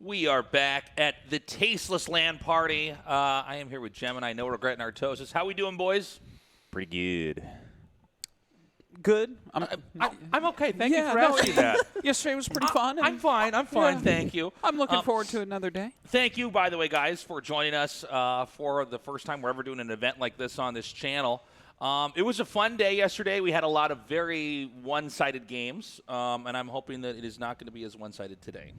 We are back at the Tasteless LAN party. I am here with Gemini, No Regret, and Artosis. How we doing, boys? Pretty good. Good. I'm okay. Thank you for asking that. Yesterday was pretty fun. I'm fine. I'm fine. Yeah. Thank you. I'm looking forward to another day. Thank you, by the way, guys, for joining us for the first time we're ever doing an event like this on this channel. It was a fun day yesterday. We had a lot of very one-sided games, and I'm hoping that it is not going to be as one-sided today.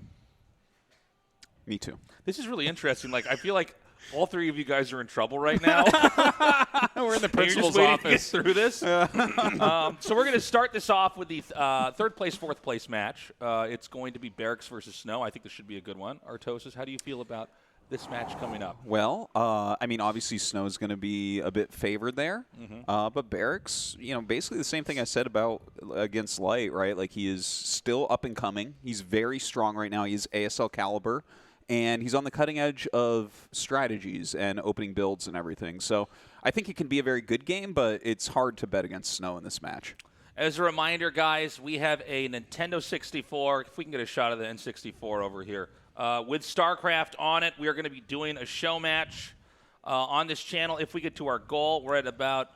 Me too. This is really interesting. Like, I feel like all three of you guys are in trouble right now. We're in the principal's office to get through this. So we're going to start this off with the third place, fourth place match. It's going to be Barracks versus Snow. I think this should be a good one. Artosis, how do you feel about this match coming up? Well, I mean, obviously Snow's going to be a bit favored there, but Barracks, you know, basically the same thing I said about against Light, right? Like, he is still up and coming. He's very strong right now. He's ASL caliber. And he's on the cutting edge of strategies and opening builds and everything. So I think it can be a very good game, but it's hard to bet against Snow in this match. As a reminder, guys, we have a Nintendo 64. If we can get a shot of the N64 over here. With STARCRAFT on it, we are going to be doing a show match on this channel. If we get to our goal, we're at about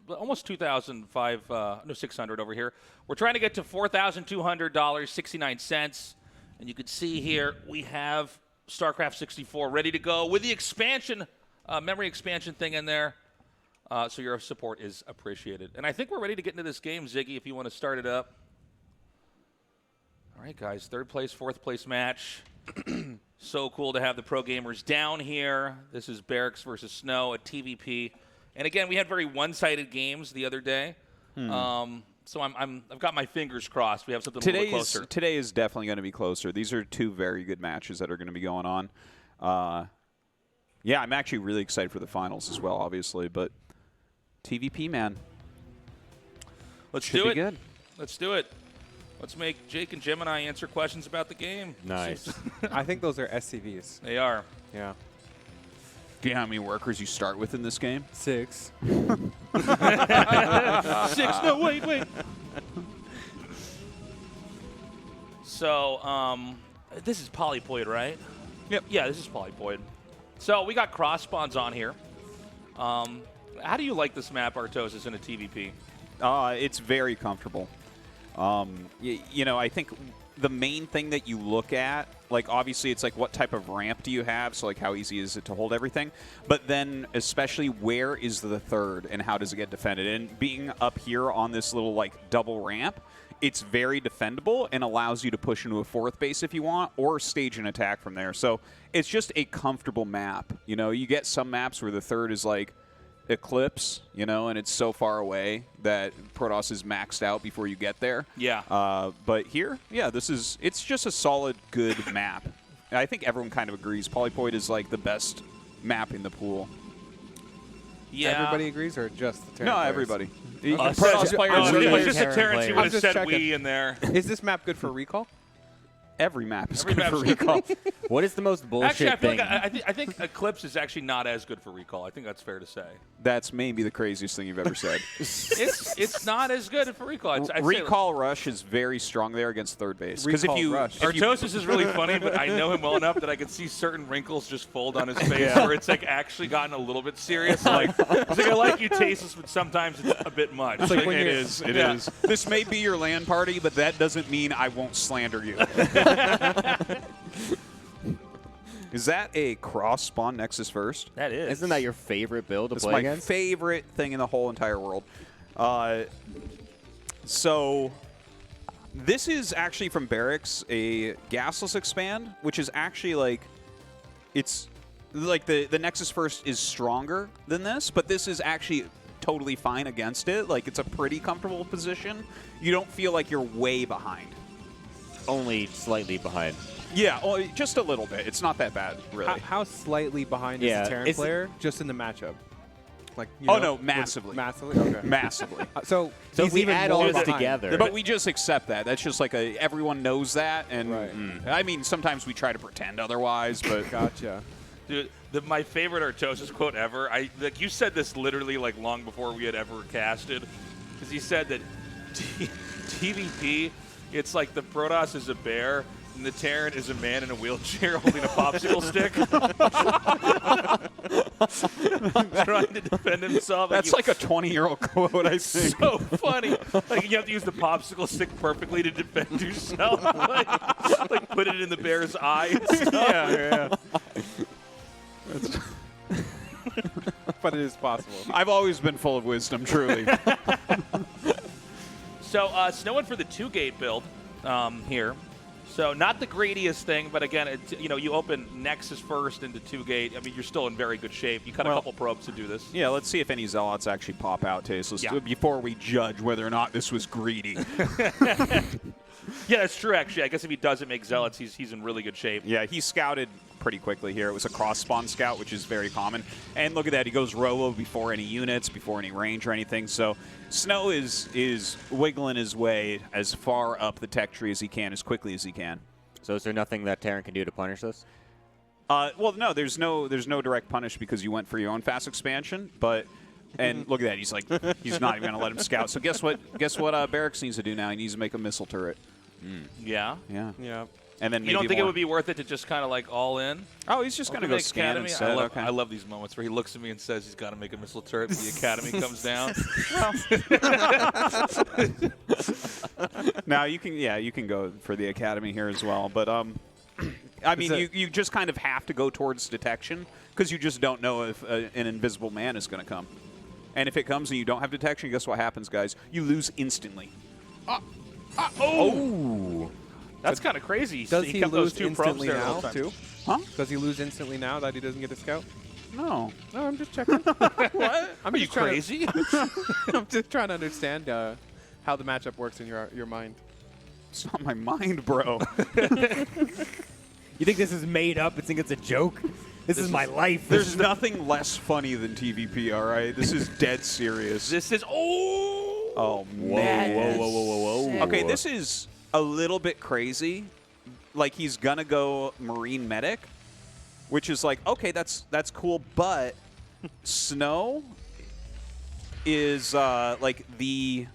almost 600 over here. We're trying to get to $4,200.69. And you can see here we have StarCraft 64 ready to go with the expansion, memory expansion thing in there. So your support is appreciated. And I think we're ready to get into this game, Ziggy, if you want to start it up. All right, guys, third place, fourth place match. So cool to have the pro gamers down here. This is Barracks versus Snow at TVP. And again, we had very one-sided games the other day. So I've got my fingers crossed. We have something a little bit closer. Today is definitely going to be closer. These are two very good matches that are going to be going on. Yeah, I'm actually really excited for the finals as well, obviously. But TVP, man. Let's do it. Good. Let's do it. Let's make Jake and Gemini answer questions about the game. Nice. I think those are SCVs. They are. Yeah. Do you know how many workers you start with in this game? 6. 6. No, wait. So, this is polyploid, right? Yep. Yeah, this is polyploid. So we got cross spawns on here. How do you like this map, Artosis, in a TVP? It's very comfortable. You know, I think the main thing that you look at, like, obviously it's like what type of ramp do you have, so like how easy is it to hold everything, but then especially where is the third and how does it get defended. And being up here on this little like double ramp, it's very defendable and allows you to push into a fourth base if you want, or stage an attack from there. So it's just a comfortable map. You know, you get some maps where the third is like Eclipse, you know, and it's so far away that Protoss is maxed out before you get there. Yeah. But here, yeah, it's just a solid, good map. I think everyone kind of agrees. Polyploid is like the best map in the pool. Yeah. Everybody agrees, or just the Terran No, players? everybody. Protoss players. It was just a Terrence. He would have just said checking. we in there. Is this map good for recall? Every map is Every good map's for good. recall. What is the most bullshit Actually, I feel thing? like I think Eclipse is actually not as good for recall. I think that's fair to say. That's maybe the craziest thing you've ever said. It's not as good for recall. I'd say Recall Rush is very strong there against third base. Because if Recall you, Rush. Artosis is really funny, but I know him well enough that I can see certain wrinkles just fold on his face where it's like actually gotten a little bit serious. Like, it's like I like you, Tasteless, but sometimes it's a bit much. It's like when it you're- is. It is. This may be your LAN party, but that doesn't mean I won't slander you. Is that a cross spawn Nexus first? That is. Isn't that your favorite build to It's play my against? favorite thing in the whole entire world. So this is actually from Barracks, a gasless expand, which is actually like, it's like the Nexus first is stronger than this, but this is actually totally fine against it. Like, it's a pretty comfortable position. You don't feel like you're way behind. Only slightly behind. Yeah, well, just a little bit. It's not that bad, really. How slightly behind Yeah, is a Terran it's- player just in the matchup? Like, you Oh, know, no, massively. Massively? Okay. Massively. So So he's if we even add more all this behind. together, But we just accept that. That's just like everyone knows that. And Right. I mean, sometimes we try to pretend otherwise, but Gotcha. Dude, my favorite Artosis quote ever. Like you said this literally like long before we had ever casted, because he said that TVP, it's like the Protoss is a bear And the Terran is a man in a wheelchair holding a popsicle stick. Trying to defend himself. That's like a 20-year-old quote, I think. So funny. Like, you have to use the popsicle stick perfectly to defend yourself. like put it in the bear's eye and stuff. Yeah. But it is possible. I've always been full of wisdom, truly. So Snowing for the 2-gate build here. So not the greediest thing, but again, you open Nexus first into 2-gate. I mean, you're still in very good shape. You cut a couple probes to do this. Yeah, let's see if any Zealots actually pop out, Tasteless, before we judge whether or not this was greedy. Yeah, that's true, actually. I guess if he doesn't make Zealots, he's in really good shape. Yeah, he scouted pretty quickly here. It was a cross-spawn scout, which is very common. And look at that. He goes Robo before any units, before any range or anything. So Snow is wiggling his way as far up the tech tree as he can, as quickly as he can. So is there nothing that Terran can do to punish this? Well, no, there's no direct punish because you went for your own fast expansion. And look at that. He's like, he's not even going to let him scout. So guess what Barracks needs to do now? He needs to make a missile turret. Yeah? Yeah. Yeah. And then You maybe don't think more. it would be worth it to just kind of like all in? Oh, he's just going to go scan instead. I love these moments where he looks at me and says he's got to make a missile turret, but the academy comes down. Now you can go for the academy here as well, but I mean you just kind of have to go towards detection because you just don't know if an invisible man is going to come, and if it comes and you don't have detection, guess what happens, guys? You lose instantly. Oh! That's kind of crazy. Does he kept those lose 2 probes instantly there the now, whole time. too? Huh? Does he lose instantly now that he doesn't get a scout? No. No, I'm just checking. What? I'm Are you just trying crazy? I'm just trying to understand how the matchup works in your mind. It's not my mind, bro. You think this is made up? You think it's a joke? This is my life. There's nothing less funny than TVP, all right? This is dead serious. This is Oh, man. Whoa. Okay, this is a little bit crazy. Like, he's going to go Marine Medic, which is like, okay, that's cool, but Snow is like the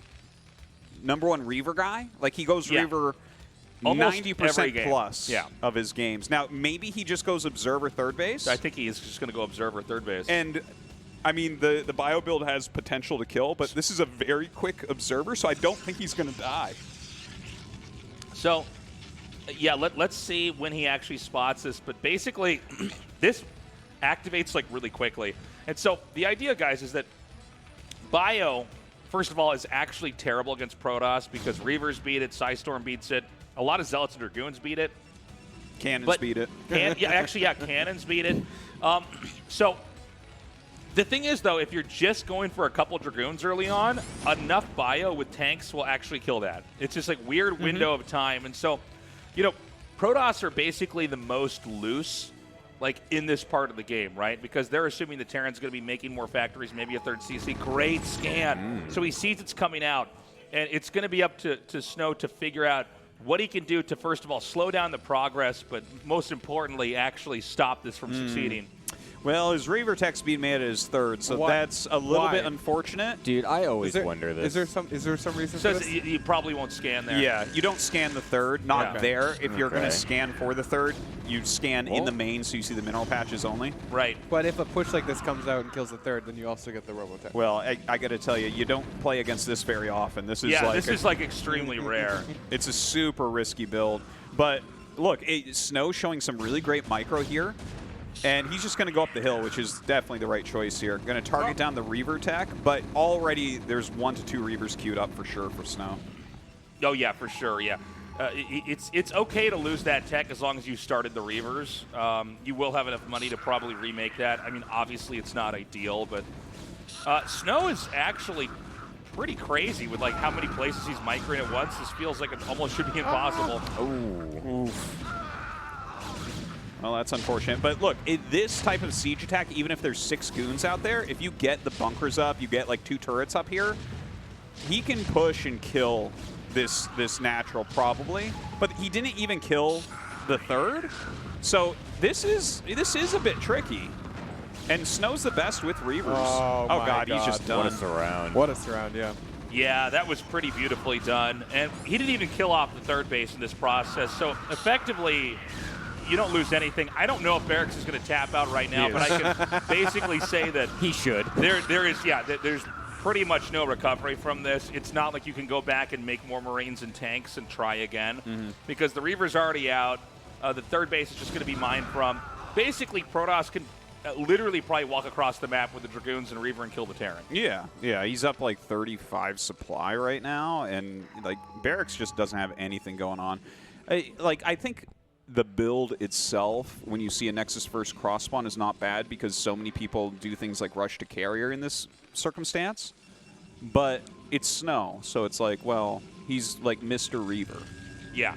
#1 Reaver guy. Like, he goes Reaver Almost every 90% game. plus of his games. Now, maybe he just goes Observer third base. I think he is just going to go Observer third base. And I mean, the bio build has potential to kill, but this is a very quick Observer, so I don't think he's going to die. So, yeah, let's see when he actually spots this. But basically, this activates like really quickly. And so the idea, guys, is that Bio, first of all, is actually terrible against Protoss because Reavers beat it, Psystorm beats it, a lot of Zealots and Dragoons beat it. Cannons beat it. Cannons beat it. So the thing is, though, if you're just going for a couple Dragoons early on, enough Bio with tanks will actually kill that. It's just like weird window of time. And so, Protoss are basically the most loose, like, in this part of the game, right? Because they're assuming the Terran's going to be making more factories, maybe a third CC. Great scan. So he sees it's coming out. And it's going to be up to Snow to figure out what he can do to, first of all, slow down the progress, but most importantly, actually stop this from succeeding. Well, his Reaver tech speed made it his third, so that's a little bit unfortunate. Dude, I always wonder this. Is there some reason for So this? you probably won't scan there. Yeah, you don't scan the third, not Yeah. there. If you're going to Okay. scan for the third, you scan in the main, so you see the mineral patches only. Right. But if a push like this comes out and kills the third, then you also get the Robotech. Well, I got to tell you, you don't play against this very often. This is This is like extremely rare. It's a super risky build. But look, Snow showing some really great micro here. And he's just going to go up the hill, which is definitely the right choice here. Going to target down the Reaver tech, but already there's 1 to 2 Reavers queued up for sure for Snow. Oh, yeah, for sure, yeah. It's okay to lose that tech as long as you started the Reavers. You will have enough money to probably remake that. I mean, obviously it's not ideal, but Snow is actually pretty crazy with like how many places he's microing at once. This feels like it almost should be impossible. Oh. Well, that's unfortunate. But look, this type of siege attack, even if there's 6 goons out there, if you get the bunkers up, you get like 2 turrets up here, he can push and kill this natural probably. But he didn't even kill the third. So this is a bit tricky. And Snow's the best with Reavers. Oh my God, he's God. just done. What a surround. What a surround, yeah. Yeah, that was pretty beautifully done. And he didn't even kill off the third base in this process. So effectively, you don't lose anything. I don't know if Barracks is going to tap out right now, but I can basically say that He should. there's pretty much no recovery from this. It's not like you can go back and make more Marines and tanks and try again because the Reaver's already out. The third base is just going to be mined from. Basically, Protoss can literally probably walk across the map with the Dragoons and Reaver and kill the Terran. Yeah, yeah, he's up like 35 supply right now, and like Barracks just doesn't have anything going on. I think the build itself, when you see a Nexus first cross spawn, is not bad because so many people do things like rush to carrier in this circumstance. But it's Snow, so it's like, well, he's like Mr. Reaver. Yeah.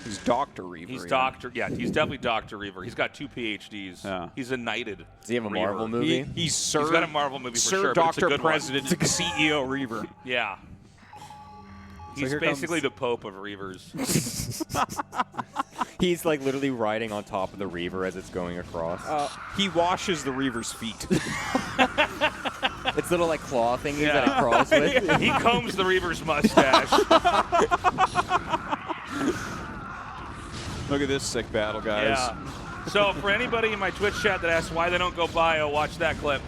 He's Dr. Reaver. He's even. Dr. Yeah, he's definitely Dr. Reaver. He's got 2 PhDs. Yeah. He's a knighted. Does he have a Reaver. Marvel movie? He's Sir. He's got a Marvel movie for Sir sure, but it's a Dr. good one. President CEO Reaver. Yeah. He's here basically comes- the Pope of Reavers. He's like literally riding on top of the Reaver as it's going across. He washes the Reaver's feet. It's little like claw thingies Yeah. that it crawls with. He combs the Reaver's mustache. Look at this sick battle, guys. Yeah. So for anybody in my Twitch chat that asks why they don't go bio, watch that clip.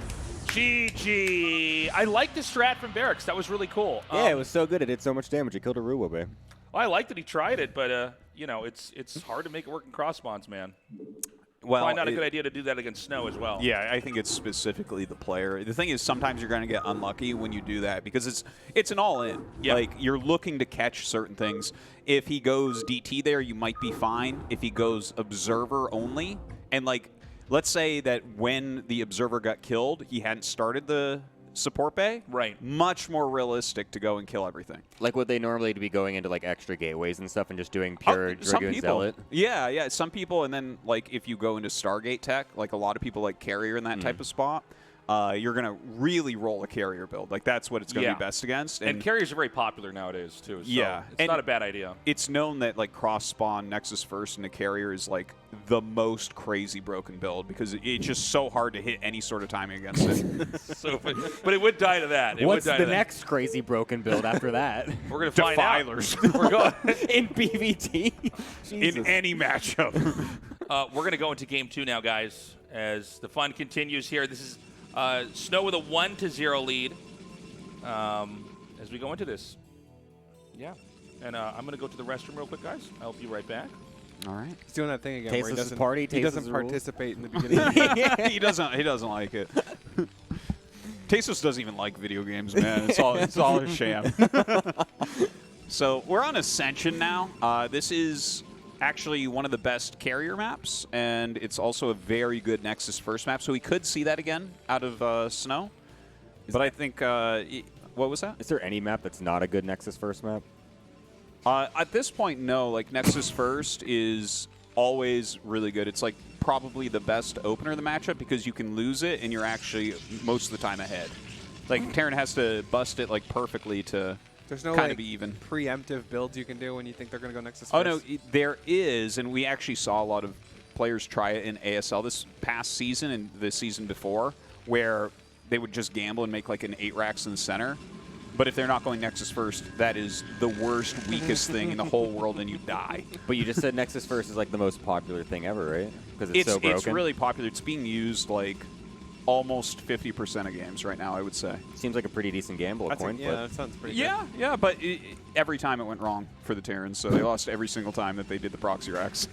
GG. I like the strat from Barracks. That was really cool. Yeah, it was so good. It did so much damage. It killed a Ruwabe. I like that he tried it, but you know, it's hard to make it work in cross spawns, man. Well, Probably not a good idea to do that against Snow as well. Yeah, I think it's specifically the player. The thing is, sometimes you're going to get unlucky when you do that because it's an all-in. Yep. Like, you're looking to catch certain things. If he goes DT there, you might be fine. If he goes observer only, and like, let's say that when the observer got killed, he hadn't started the support bay. Right. Much more realistic to go and kill everything. Like would they normally be going into like extra gateways and stuff and just doing pure Some Dragoon people. Zealot? Yeah, some people, and then like if you go into Stargate tech, like a lot of people like carrier in that type of spot, you're gonna really roll a carrier build. Like that's what it's gonna Yeah. be best against. And carriers are very popular nowadays too. So Yeah. it's And not a bad idea. it's known that like cross spawn Nexus first and a carrier is like the most crazy broken build because it's just so hard to hit any sort of timing against it. So, but it would die to that. It What's would die the to that. next crazy broken build after that? We're gonna find out. Defilers We're going. In PvT? in Jesus. any matchup. We're going to go into game 2 now, guys, as the fun continues here. This is Snow with a 1-0 lead as we go into this. Yeah. And I'm going to go to the restroom real quick, guys. I'll be right back. All right. He's doing that thing again where he Tasteless doesn't, party, he tasteless doesn't rules. participate in the beginning. He doesn't like it. Tasteless doesn't even like video games, man. It's all a sham. So we're on Ascension now. This is actually one of the best carrier maps, and it's also a very good Nexus first map. So we could see that again out of Snow. But I think what was that? Is there any map that's not a good Nexus first map? At this point, no. Like Nexus first is always really good. It's like probably the best opener of the matchup because you can lose it and you're actually most of the time ahead. Like Terran has to bust it like perfectly to There's no kind like, of be even. preemptive builds you can do when you think they're going to go Nexus Oh first. no, there is, and we actually saw a lot of players try it in ASL this past season and the season before, where they would just gamble and make like an 8 racks in the center. But if they're not going Nexus first, that is the worst, weakest thing in the whole world, and you die. But you just said Nexus first is like the most popular thing ever, right? Because it's so broken. It's really popular. It's being used like almost 50% of games right now, I would say. Seems like a pretty decent gamble, a That's coin yeah, flip. that sounds pretty Yeah, but every time it went wrong for the Terrans, so they lost every single time that they did the proxy racks.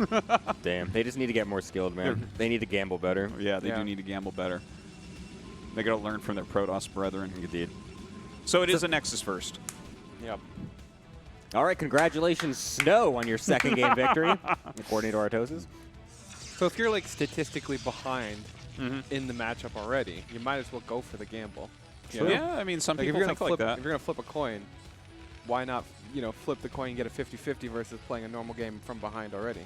Damn, they just need to get more skilled, man. They need to gamble better. Yeah, they Yeah. do need to gamble better. They got to learn from their Protoss brethren. Indeed. So it is a Nexus first. good. Yep. All right, congratulations, Snow, on your second game victory, according to Artosis. So if you're like statistically behind in the matchup already, you might as well go for the gamble. You know? Yeah, I mean, some Like if people you're think gonna like flip, that. if you're gonna flip a coin, why not flip the coin and get a 50-50 versus playing a normal game from behind already?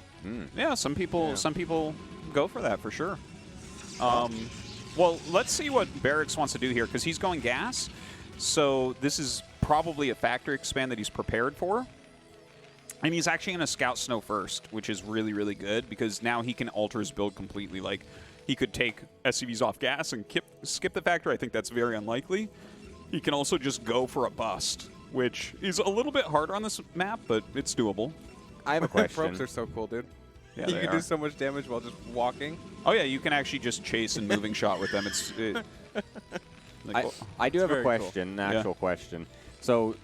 Yeah, some people Yeah. go for that for sure. Well, let's see what Barracks wants to do here because he's going gas. So this is probably a factory expand that he's prepared for. And he's actually going to scout Snow first, which is really, really good because now he can alter his build completely. Like, he could take SCVs off gas and skip the factory. I think that's very unlikely. He can also just go for a bust, which is a little bit harder on this map, but it's doable. I have a question. Probes are so cool, dude. Yeah, You they can are. do so much damage while just walking. Oh yeah, you can actually just chase and moving shot with them. I do have a very cool. question, an actual question. So,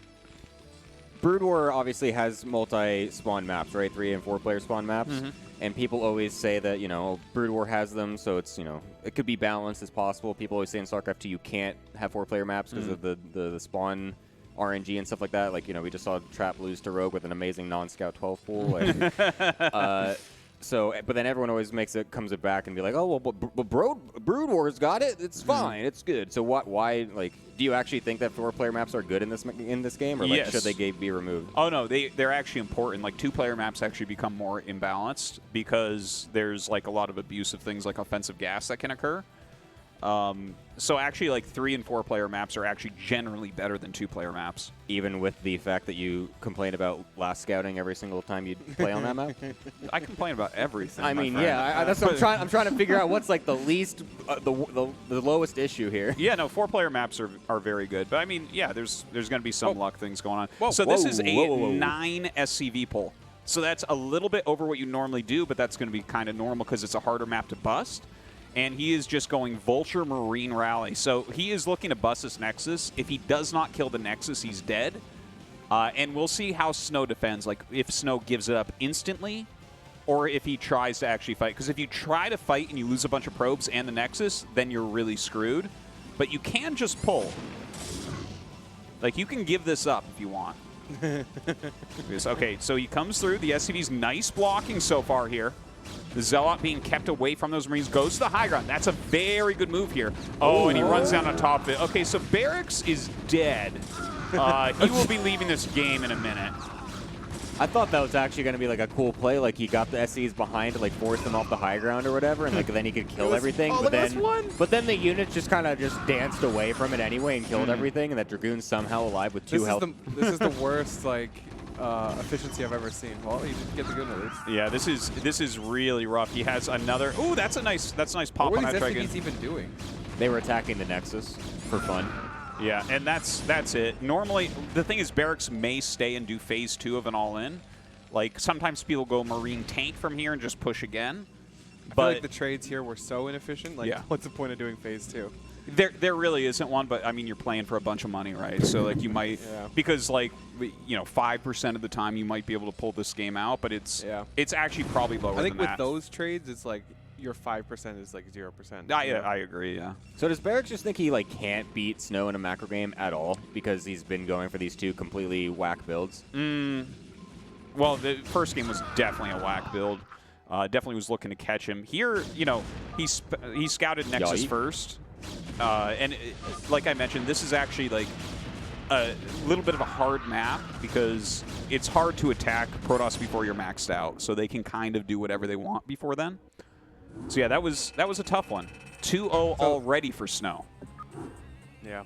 Brood War obviously has multi-spawn maps, right? 3 and 4 player spawn maps. And people always say that, you know, Brood War has them, so it's, you know, it could be balanced as possible. People always say in StarCraft 2 you can't have 4 player maps because of the spawn RNG and stuff like that. Like, you know, we just saw Trap lose to Rogue with an amazing non-scout 12 pool. Like, so, but then everyone always comes it back and be like, oh, well, but Brood War's got it. It's fine. It's good. So why, like, do you actually think that 4-player maps are good in this game, or like Yes. should they be removed? Oh no, they're actually important. Like 2-player maps actually become more imbalanced because there's like a lot of abusive things like offensive gas that can occur. So actually, like 3 and 4-player maps are actually generally better than 2-player maps. Even with the fact that you complain about last scouting every single time you play on that map. I complain about everything. I my mean, friend. yeah, that's what I'm trying to figure out what's like the least, the lowest issue here. Yeah, no, 4-player maps are very good. But I mean, yeah, there's going to be some luck things going on. Whoa. So this is a Whoa. 9 SCV pull. So that's a little bit over what you normally do, but that's going to be kind of normal because it's a harder map to bust. And he is just going Vulture Marine Rally. So he is looking to bust this Nexus. If he does not kill the Nexus, he's dead. And we'll see how Snow defends. Like, if Snow gives it up instantly, or if he tries to actually fight. Because if you try to fight and you lose a bunch of probes and the Nexus, then you're really screwed. But you can just pull. Like, you can give this up if you want. Okay, so he comes through. The SCV's nice blocking so far here. The Zealot being kept away from those Marines, goes to the high ground. That's a very good move here. Oh, and he runs down on top of it. Okay, so Barracks is dead. He will be leaving this game in a minute. I thought that was actually going to be like a cool play, like he got the SCs behind to like force them off the high ground or whatever, and like then he could kill everything. Oh, but then the units just kind of just danced away from it anyway and killed everything, and that Dragoon's somehow alive with 2 health. This is the worst like efficiency I've ever seen. Well, you did get the good news. Yeah, this is really rough. He has another. Ooh, that's a nice pop What on were that these Dragoon. SCVs even doing? They were attacking the Nexus for fun. Yeah, and that's it. Normally, the thing is, Barracks may stay and do phase 2 of an all-in. Like, sometimes people go Marine tank from here and just push again. I feel But like the trades here were so inefficient. Like, Yeah. what's the point of doing phase 2? there really isn't one, but I mean, you're playing for a bunch of money, right? So like you might, Yeah. because like, you know, 5% of the time you might be able to pull this game out, but it's actually probably lower I think than with that. those trades, it's like your 5% is like 0%. I agree, yeah. So does Barracks just think he like can't beat Snow in a macro game at all because he's been going for these 2 completely whack builds? Well, the first game was definitely a whack build. Definitely was looking to catch him. Here, you know, he scouted Nexus first. Like I mentioned, this is actually like a little bit of a hard map because it's hard to attack Protoss before you're maxed out. So they can kind of do whatever they want before then. So yeah, that was a tough one. 2-0 already for Snow. Yeah.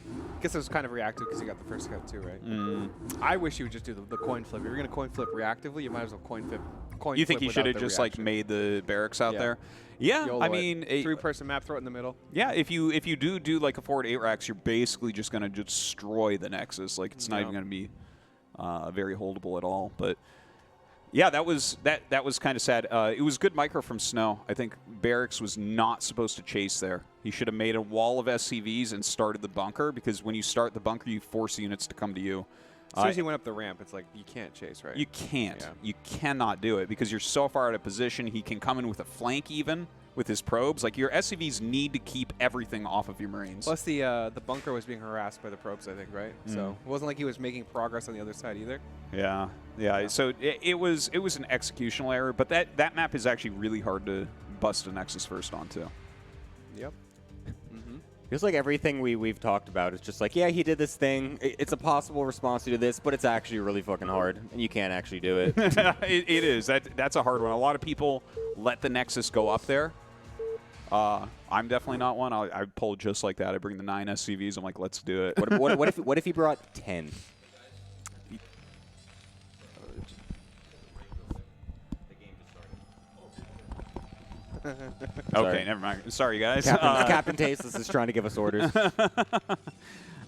I guess it was kind of reactive because you got the first scout too, right? I wish you would just do the coin flip. If you're going to coin flip reactively, you might as well coin flip. You think he without should have the just reaction. like made the barracks out Yeah. there? Yeah, YOLO I it. mean, 3-person map, throw it in the middle. yeah. If you do like a forward 8 racks, you're basically just going to destroy the Nexus. Like it's not Yeah. even going to be very holdable at all. But yeah, that was kind of sad. It was good micro from Snow. I think Barracks was not supposed to chase there. He should have made a wall of SCVs and started the bunker, because when you start the bunker, you force units to come to you. As soon as he went up the ramp, it's like you can't chase, right? You can't. Yeah. You cannot do it because you're so far out of position. He can come in with a flank even with his probes. Like your SCVs need to keep everything off of your Marines. Plus the bunker was being harassed by the probes, I think, right? So it wasn't like he was making progress on the other side either. Yeah, yeah. So it was an executional error, but that map is actually really hard to bust a Nexus first on too. Yep. Feels like everything we've talked about is just like, yeah, he did this thing. It's a possible response to this, but it's actually really fucking hard, and you can't actually do it. It is. That's a hard one. A lot of people let the Nexus go up there. I'm definitely not one. I pull just like that. I bring the 9 SCVs. I'm like, let's do it. What if he brought 10? Okay, never mind. Sorry, guys. Captain Tasteless is trying to give us orders.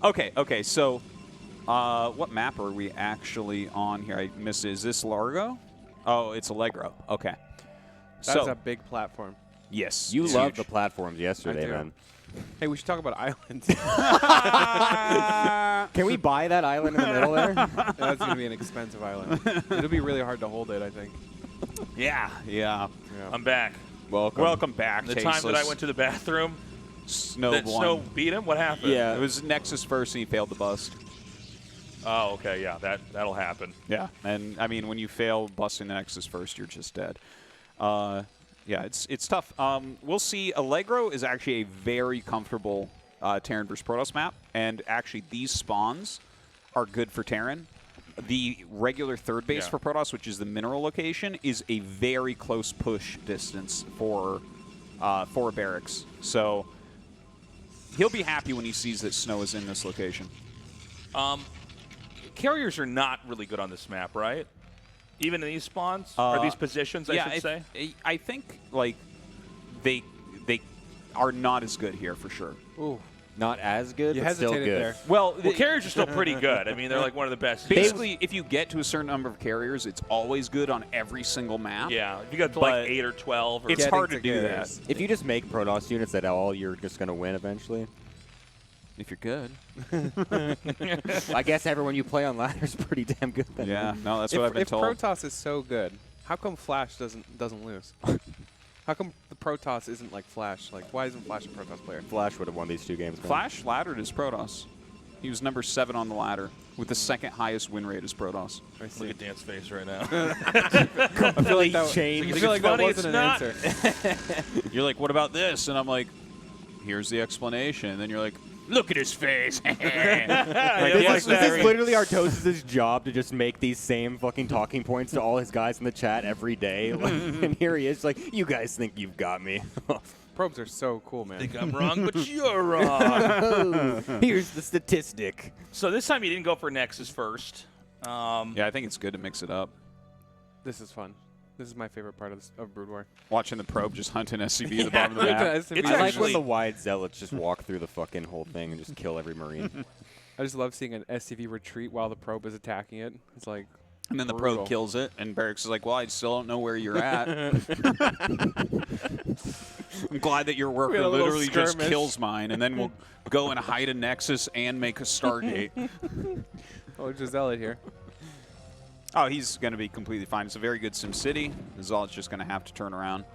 Okay. So, what map are we actually on here? I missed it. Is this Largo? Oh, it's Allegro. Okay. That's a big platform. Yes. You it's loved the huge. platforms yesterday, I do. man. Hey, we should talk about islands. Can we buy that island in the middle there? That's going to be an expensive island. It'll be really hard to hold it, I think. Yeah. I'm back. Welcome back, The time that I Tasteless. went to the bathroom, Snow that won. Snow beat him. What happened? Yeah. It was Nexus first, and he failed the bust. Oh, okay. Yeah, that'll happen. Yeah, and I mean, when you fail busting the Nexus first, you're just dead. Yeah, it's tough. We'll see. Allegro is actually a very comfortable Terran versus Protoss map, and actually these spawns are good for Terran. The regular third base for Protoss, which is the mineral location, is a very close push distance for Barracks. So he'll be happy when he sees that Snow is in this location. Carriers are not really good on this map, right? Even in these spawns or these positions, I should say. I think like they are not as good here for sure. Ooh. Not as good, You but still hesitated good. there. Well, Carriers are still pretty good. I mean, they're like one of the best. basically, if you get to a certain number of carriers, it's always good on every single map. Yeah, if you got to But like 8 or 12. Or it's Getting hard to to do that carriers. If you just make Protoss units at all, you're just going to win eventually. if you're good. I guess everyone you play on ladder is pretty damn good then. Yeah, no, that's what I've been If told. Protoss is so good, how come Flash doesn't lose? How come the Protoss isn't like Flash? Like, why isn't Flash a Protoss player? Flash would have won these 2 games. Man. Flash laddered as Protoss. He was number 7 on the ladder with the second highest win rate as Protoss. I see. Look at Dan's face right now. I feel like that, changed. I feel like that funny? wasn't It's an not. answer. You're like, what about this? And I'm like, here's the explanation. And then you're like, look at his face. Like, This is literally Artosis' job to just make these same fucking talking points to all his guys in the chat every day. Like, and here he is, like, you guys think you've got me. Probes are so cool, I man. think I'm wrong, but you're wrong. Here's the statistic. So this time you didn't go for Nexus first. Yeah, I think it's good to mix it up. This is fun. This is my favorite part of Brood War. Watching the probe just hunt an SCV at the bottom of the map. It's I like when actually the wide zealots just walk through the fucking whole thing and just kill every marine. I just love seeing an SCV retreat while the probe is attacking it. It's like, And then the brutal. probe kills it, and Barracks is like, well, I still don't know where you're at. I'm glad that your We worker had a little literally just skirmish. kills mine, and then we'll go and hide a Nexus and make a Stargate. oh, Giselle here. Oh, he's going to be completely fine. It's a very good SimCity. Zal's just going to have to turn around.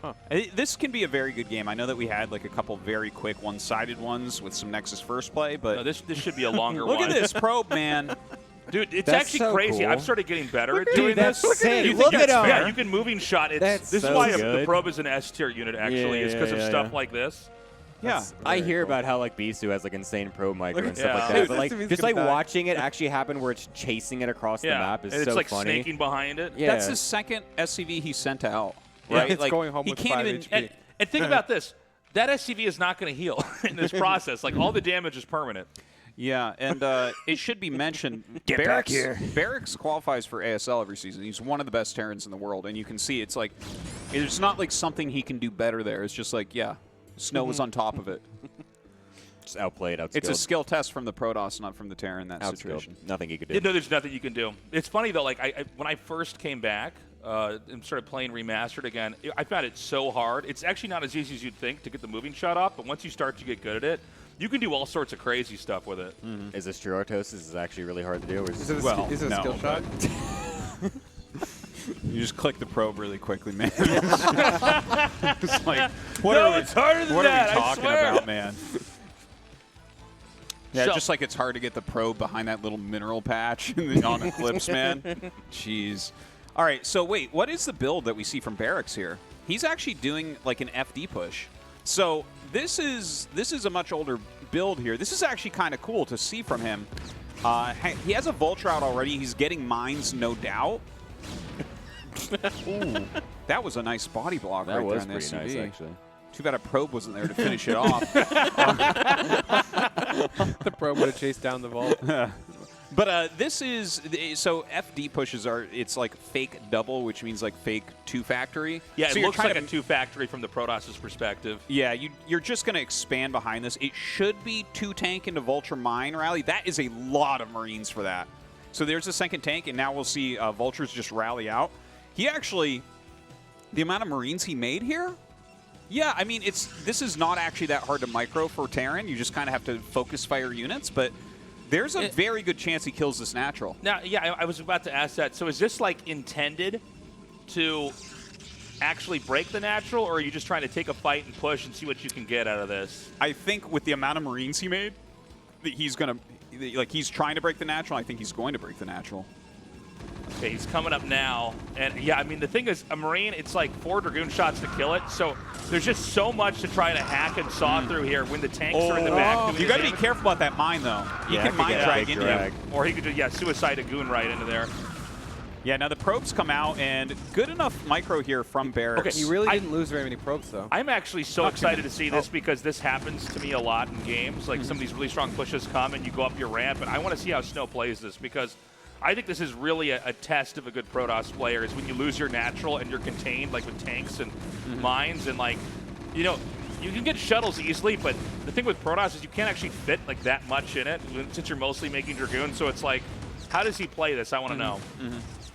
Huh. This can be a very good game. I know that we had like a couple very quick one-sided ones with some Nexus first play, but No, this should be a longer look one. at this probe, man. Dude, it's That's actually so crazy. cool. I've started getting better at Dude, doing that's this. sick. You Look think at that's him. fair? You can moving shot. That's This is so why the good. probe is an S tier unit. Actually, Yeah, is because of yeah, stuff yeah. like this. Yeah. I Very hear cool. about how like Bisu has like insane pro micro Look and stuff at- like yeah. that. But like Dude, just gonna like die. watching it actually happen where it's chasing it across the Yeah, map is and so it's like funny. snaking behind it. Yeah. That's the second SCV he sent out. Yeah. Right? It's like, going home he with can't 5 even. HP. And think about this. That SCV is not going to heal in this process. Like, all the damage is permanent. Yeah, and it should be mentioned. Get back here. Barracks qualifies for ASL every season. He's one of the best Terrans in the world, and you can see it's like it's not like something he can do better there. It's just like, yeah, Snow was on top of it. Just outplayed, outskilled. It's a skill test from the Protoss, not from the Terran in that outskilled. situation. Nothing you could do. You know, there's nothing you can do. It's funny, though. Like, when I first came back and started playing Remastered again, I found it so hard. It's actually not as easy as you'd think to get the moving shot off, but once you start to get good at it, you can do all sorts of crazy stuff with it. Is this true, Artosis? Is it actually really hard to do? Or is Is this it a, Well, is it a no, skill shot? You just click the probe really quickly, man. It's like, what No, are we, it's harder than what that, are we I talking swear. about, man? Yeah, So- just like it's hard to get the probe behind that little mineral patch on Eclipse, man. Jeez. All right, so wait, what is the build that we see from Barracks here? He's actually doing like an FD push. So this is a much older build here. This is actually kind of cool to see from him. He has a Vulture out already. He's getting mines, no doubt. Ooh, that was a nice body block that right there was on the pretty SCV. nice, actually. Too bad a probe wasn't there to finish it off. The probe would have chased down the vault. But this is so FD pushes are it's like fake double, which means like fake 2-factory. Yeah, so it looks like a to 2-factory from the Protoss's perspective. Yeah, you're just going to expand behind this. It should be 2 tank into Vulture Mine rally. That is a lot of Marines for that. So there's the second tank, and now we'll see Vultures just rally out. He actually, the amount of Marines he made here, yeah, I mean, this is not actually that hard to micro for Terran. You just kind of have to focus fire units, but there's a very good chance he kills this natural. Now, yeah, I was about to ask that. So is this, like, intended to actually break the natural, or are you just trying to take a fight and push and see what you can get out of this? I think with the amount of Marines he made, that he's going to, like, he's trying to break the natural. I think he's going to break the natural. Okay, he's coming up now. And, yeah, I mean, the thing is, a Marine, it's like 4 Dragoon shots to kill it. So there's just so much to try to hack and saw through here when the tanks are in the back. doing You got to be damage. careful about that mine, though. You Yeah, can mine yeah, drag big into drag. him. Or he could do, yeah, suicide a goon right into there. Yeah, now the probes come out, and good enough micro here from Barracks. Okay, You really didn't lose very many probes, though. I'm actually so Not too excited many. to see this because this happens to me a lot in games. Like some of these really strong pushes come and you go up your ramp, and I want to see how Snow plays this because I think this is really a test of a good Protoss player is when you lose your natural and you're contained like with tanks and mines and like, you know, you can get shuttles easily, but the thing with Protoss is you can't actually fit like that much in it since you're mostly making Dragoon. So it's like, how does he play this? I want to know.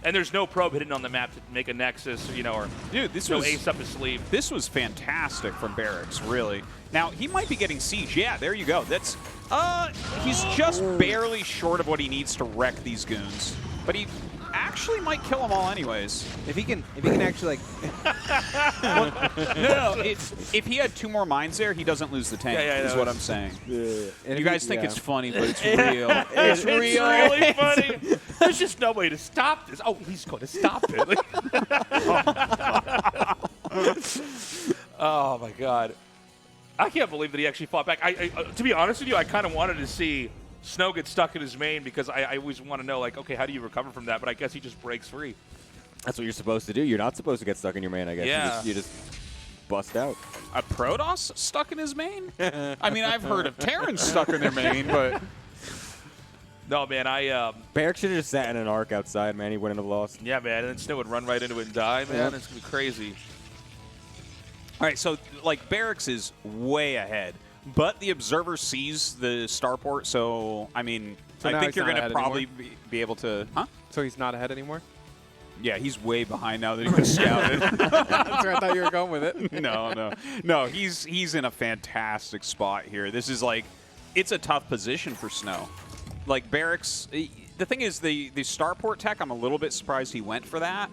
And there's no probe hidden on the map to make a nexus, you know, or Dude, this no was ace up his sleeve. this was fantastic from Barracks, really. Now he might be getting siege. Yeah, there you go. That's he's just barely short of what he needs to wreck these goons, but he actually might kill them all anyways. If he can actually like, No, if he had 2 more mines there, he doesn't lose the tank. Yeah, is no, what I'm saying. and You if guys he- think yeah. it's funny, but it's real. It's really funny. There's just no way to stop this. Oh, he's going to stop it. Oh, my God. I can't believe that he actually fought back. To be honest with you, I kind of wanted to see Snow get stuck in his main because I always want to know, like, okay, how do you recover from that? But I guess he just breaks free. That's what you're supposed to do. You're not supposed to get stuck in your main, I guess. Yeah. You just bust out. A Protoss stuck in his main? I mean, I've heard of Terrans stuck in their main, but No, man, Barracks should have just sat in an arc outside, man. He wouldn't have lost. yeah, man, and then Snow would run right into it and die, man. Yep. It's going to be crazy. all right. So like Barracks is way ahead, but the observer sees the starport. So I mean, So I now think he's you're not going to ahead probably be able to, huh? So he's not ahead anymore? Yeah, he's way behind now that he was scouted. That's where I thought you were going with it. No. He's in a fantastic spot here. This is like, it's a tough position for Snow. Like Barracks, the thing is the starport tech. I'm a little bit surprised he went for that.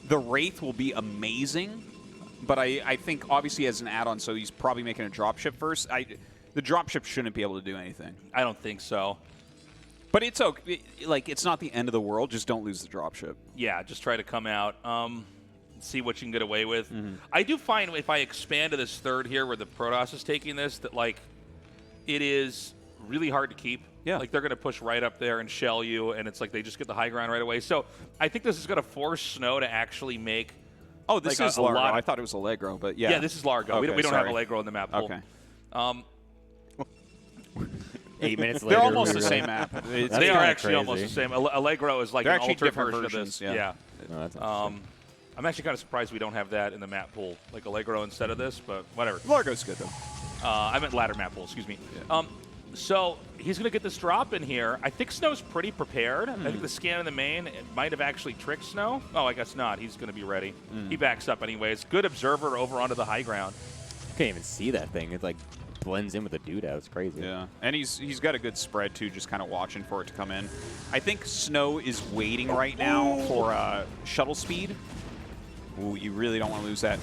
The Wraith will be amazing, but I think obviously as an add-on, so he's probably making a dropship first. The dropship shouldn't be able to do anything. I don't think so. But it's okay. Like, it's not the end of the world. Just don't lose the dropship. Yeah, just try to come out, see what you can get away with. I do find if I expand to this third here where the Protoss is taking this, that, like, it is really hard to keep. Yeah. Like, they're going to push right up there and shell you, and it's like they just get the high ground right away. So I think this is going to force Snow to actually make... Oh, this like is a Largo. lot of- I thought it was Allegro, but yeah. Yeah, this is Largo. we Okay, don't have sorry. Allegro in the map pool. Okay. 8 minutes later. They're almost we the were same like- map. That's They are kinda actually crazy. almost the same. Allegro is like They're an actually altered different version versions, of this. yeah. No, that's interesting. I'm actually kind of surprised we don't have that in the map pool, like Allegro instead of this, but whatever. Largo's good, though. I meant ladder map pool, excuse me. So he's going to get this drop in here. I think Snow's pretty prepared. I think the scan in the main might have actually tricked Snow. Oh, I guess not. He's going to be ready. He backs up anyways. Good observer over onto the high ground. Can't even see that thing. It like blends in with the dude out. It's crazy. Yeah, and he's got a good spread, too, just kind of watching for it to come in. I think Snow is waiting right now for shuttle speed. Ooh, you really don't want to lose that.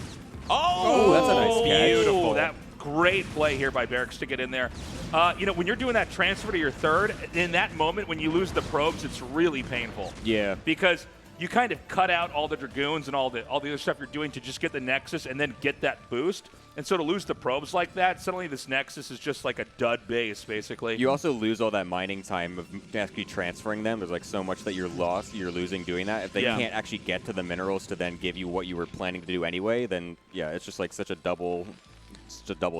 Oh, that's a nice catch. Beautiful. That great play here by Barracks to get in there. You know, when you're doing that transfer to your third, in that moment when you lose the probes, it's really painful. Yeah. Because you kind of cut out all the Dragoons and all the other stuff you're doing to just get the Nexus and then get that boost. And so to lose the probes like that, suddenly this Nexus is just like a dud base, basically. You also lose all that mining time of actually transferring them. There's like so much that you're losing doing that. If they Yeah. can't actually get to the minerals to then give you what you were planning to do anyway, then yeah, it's just like such a double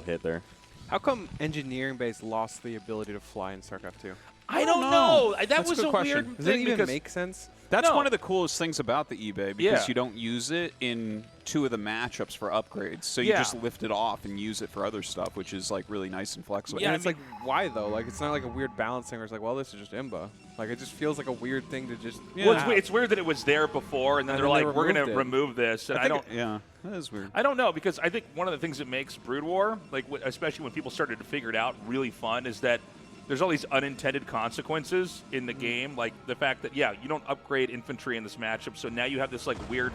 hit there. How come engineering base lost the ability to fly in StarCraft 2? I don't know. That That's a was good a question. weird Does it thing even because make sense? That's No. one of the coolest things about the eBay because Yeah. you don't use it in 2 of the matchups for upgrades. So you Yeah. just lift it off and use it for other stuff, which is like really nice and flexible. Yeah, And I it's like, why though? Like, it's not like a weird balancing where it's like, well, this is just Imba. Like, it just feels like a weird thing to just. well, have. it's weird that it was there before, and then And they're then they like, we're going to removed it. remove this. And I don't. Yeah, that is weird. I don't know, because I think one of the things that makes Brood War, like especially when people started to figure it out, really fun is that there's all these unintended consequences in the game, like the fact that, yeah, you don't upgrade infantry in this matchup, so now you have this like weird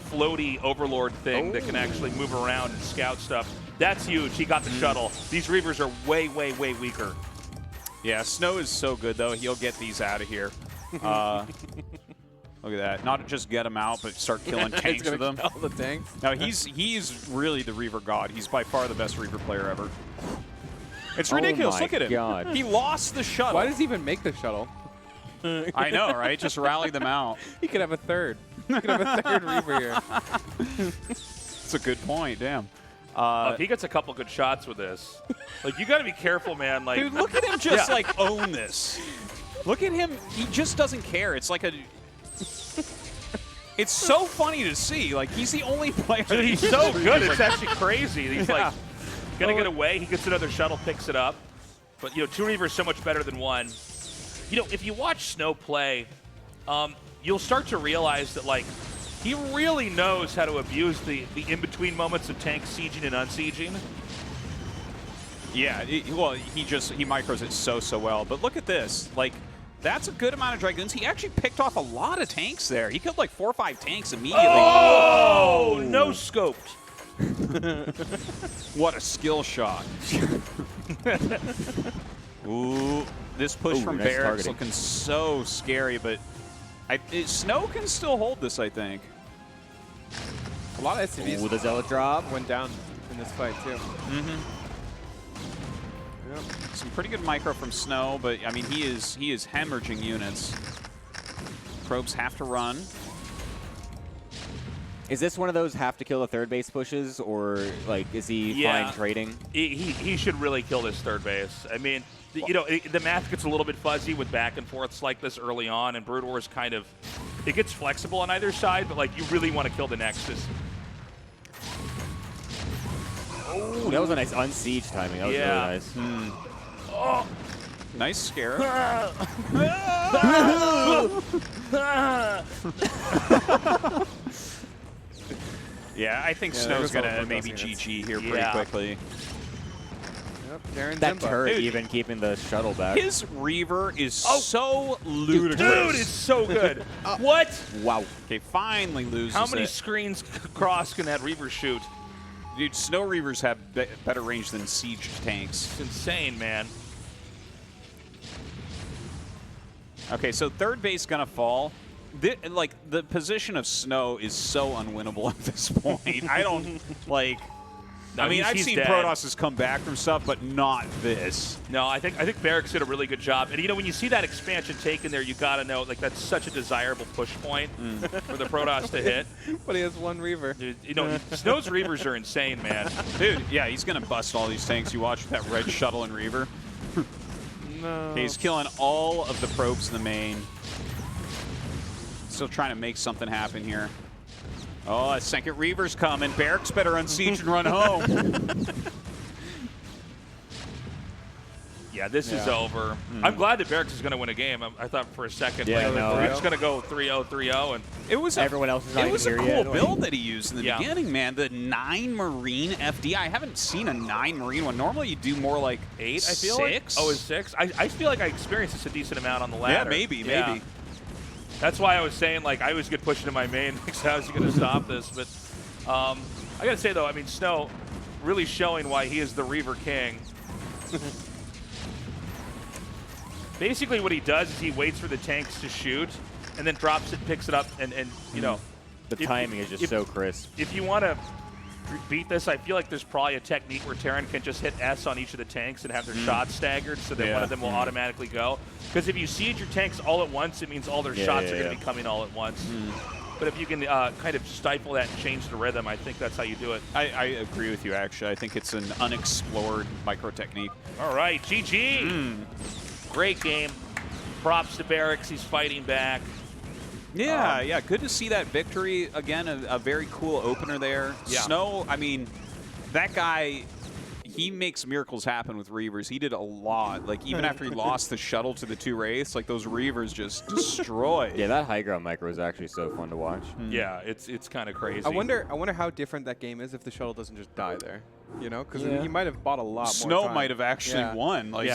floaty overlord thing that can actually move around and scout stuff. That's huge. He got the shuttle. These Reavers are way, way, way weaker. Yeah, Snow is so good, though. He'll get these out of here. Look at that. Not just get them out, but start killing It's tanks gonna with them. kill the tanks. No, he's really the Reaver god. He's by far the best Reaver player ever. It's ridiculous. my Look at him. God. He lost the shuttle. Why does he even make the shuttle? I know, right? Just rally them out. He could have a third. He could have a third Reaver here. That's a good point. Damn. If he gets a couple good shots with this, like, you got to be careful, man. Like, Dude, look at him just Yeah. like own this. Look at him. He just doesn't care. It's like a. It's so funny to see. Like, he's the only player. Dude, he's so good. It's actually crazy. He's Yeah. like gonna get away. He gets another shuttle, picks it up. But you know, 2 Reavers so much better than 1. You know, if you watch Snow play, you'll start to realize that like he really knows how to abuse the in-between moments of tank sieging and unsieging. Yeah. He micros it so well. But look at this. Like, that's a good amount of Dragoons. He actually picked off a lot of tanks there. He killed like 4 or 5 tanks immediately. Oh, no scoped. What a skill shot. Ooh, this push Ooh, from nice Barracks targeting. looking so scary, but Snow can still hold this, I think. A lot of SCVs With a Zealot drop. went down in this fight too. Some pretty good micro from Snow, but I mean he is hemorrhaging units. Probes have to run. Is this one of those have to kill the third base pushes, or like is he Yeah. fine trading? He should really kill this third base. I mean, you know, the math gets a little bit fuzzy with back and forths like this early on, and Brood War is kind of, it gets flexible on either side, but like you really want to kill the Nexus. Ooh, that was a nice unsiege timing. That was Yeah. really nice. Nice scare. Yeah, I think Yeah, Snow's there goes all gonna the maybe Forgotten units. GG here Yeah. pretty quickly. Yep, Darren That Zimba. turret Dude. even keeping the shuttle back. His Reaver is so ludicrous. Dude, it's so good. What? Wow. Okay, finally loses How many it. screens cross can that Reaver shoot? Dude, Snow Reavers have better range than siege tanks. It's insane, man. Okay, so third base gonna fall. Like, the position of Snow is so unwinnable at this point. I don't, like... No, I mean, I've he's seen dead. Protoss come back from stuff, but not this. No, I think Barracks did a really good job. And you know, when you see that expansion taken there, you got to know like that's such a desirable push point for the Protoss to hit. But he has 1 Reaver. Dude, you know, Snow's Reavers are insane, man. Dude, yeah, he's gonna bust all these tanks. You watch that red shuttle and Reaver. No. Okay, he's killing all of the probes in the main. Still trying to make something happen here. Oh, that second Reaver's coming. Barracks better unsiege and run home. Yeah, this is Yeah. over. I'm glad that Barracks is going to win a game. I thought for a second, Yeah, like, no, we're I- just going to go 3-0, 3-0, and It was Everyone else is not It was a even cool here yet. build that he used in the Yeah. beginning, man. The 9 Marine FD. I haven't seen a 9 Marine one. Normally you do more like 8, I feel 6. like. Oh, it's 6? I feel like I experienced this a decent amount on the ladder. Yeah, maybe. That's why I was saying, like, I always get pushed into my main because how's he going to stop this? But I got to say, though, I mean, Snow really showing why he is the Reaver King. Basically what he does is he waits for the tanks to shoot and then drops it, picks it up, and you know. The if- timing is just if- so crisp. If you want to beat this, I feel like there's probably a technique where Terran can just hit S on each of the tanks and have their shots staggered so that one Yeah. of them will automatically go. Because if you siege your tanks all at once, it means all their Yeah, shots yeah, are going yeah. to be coming all at once. But if you can kind of stifle that and change the rhythm, I think that's how you do it. I agree with you, actually. I think it's an unexplored micro technique. All right, GG. Great game. Props to Barracks. He's fighting back. Yeah, yeah, good to see that victory. Again, a very cool opener there. Yeah. Snow, I mean, that guy, he makes miracles happen with Reavers. He did a lot. Like, even after he lost the shuttle to the 2 Wraiths, like, those Reavers just destroyed. Yeah, that high ground micro is actually so fun to watch. Yeah, it's kind of crazy. I wonder how different that game is if the shuttle doesn't just die there. You know, because he might have bought a lot more Snow time. might have actually won. Like,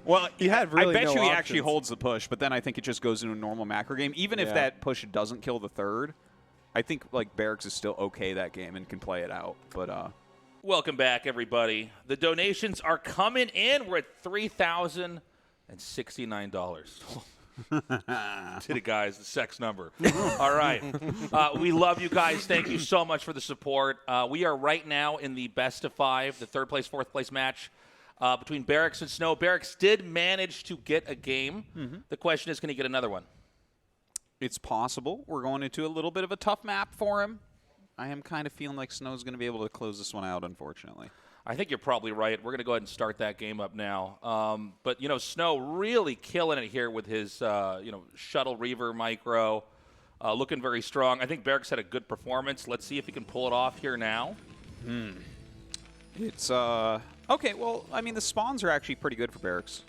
Well, he had really I bet no you he options. actually holds the push, but then I think it just goes into a normal macro game. Even if that push doesn't kill the 3rd, I think like Barracks is still okay that game and can play it out. But Welcome back, everybody. The donations are coming in. We're at $3,069. Did it, guys? The sex number. All right. We love you guys. Thank you so much for the support. We are right now in the best of 5, the 3rd place, 4th place match between Barracks and Snow. Barracks did manage to get a game. The question is, can he get another one? it's possible. We're going into a little bit of a tough map for him. I am kind of feeling like Snow's going to be able to close this one out, unfortunately. I think you're probably right. We're going to go ahead and start that game up now. But, you know, Snow really killing it here with his, shuttle Reaver micro. Looking very strong. I think Barracks had a good performance. Let's see if he can pull it off here now. It's, okay, well, I mean, the spawns are actually pretty good for Barracks.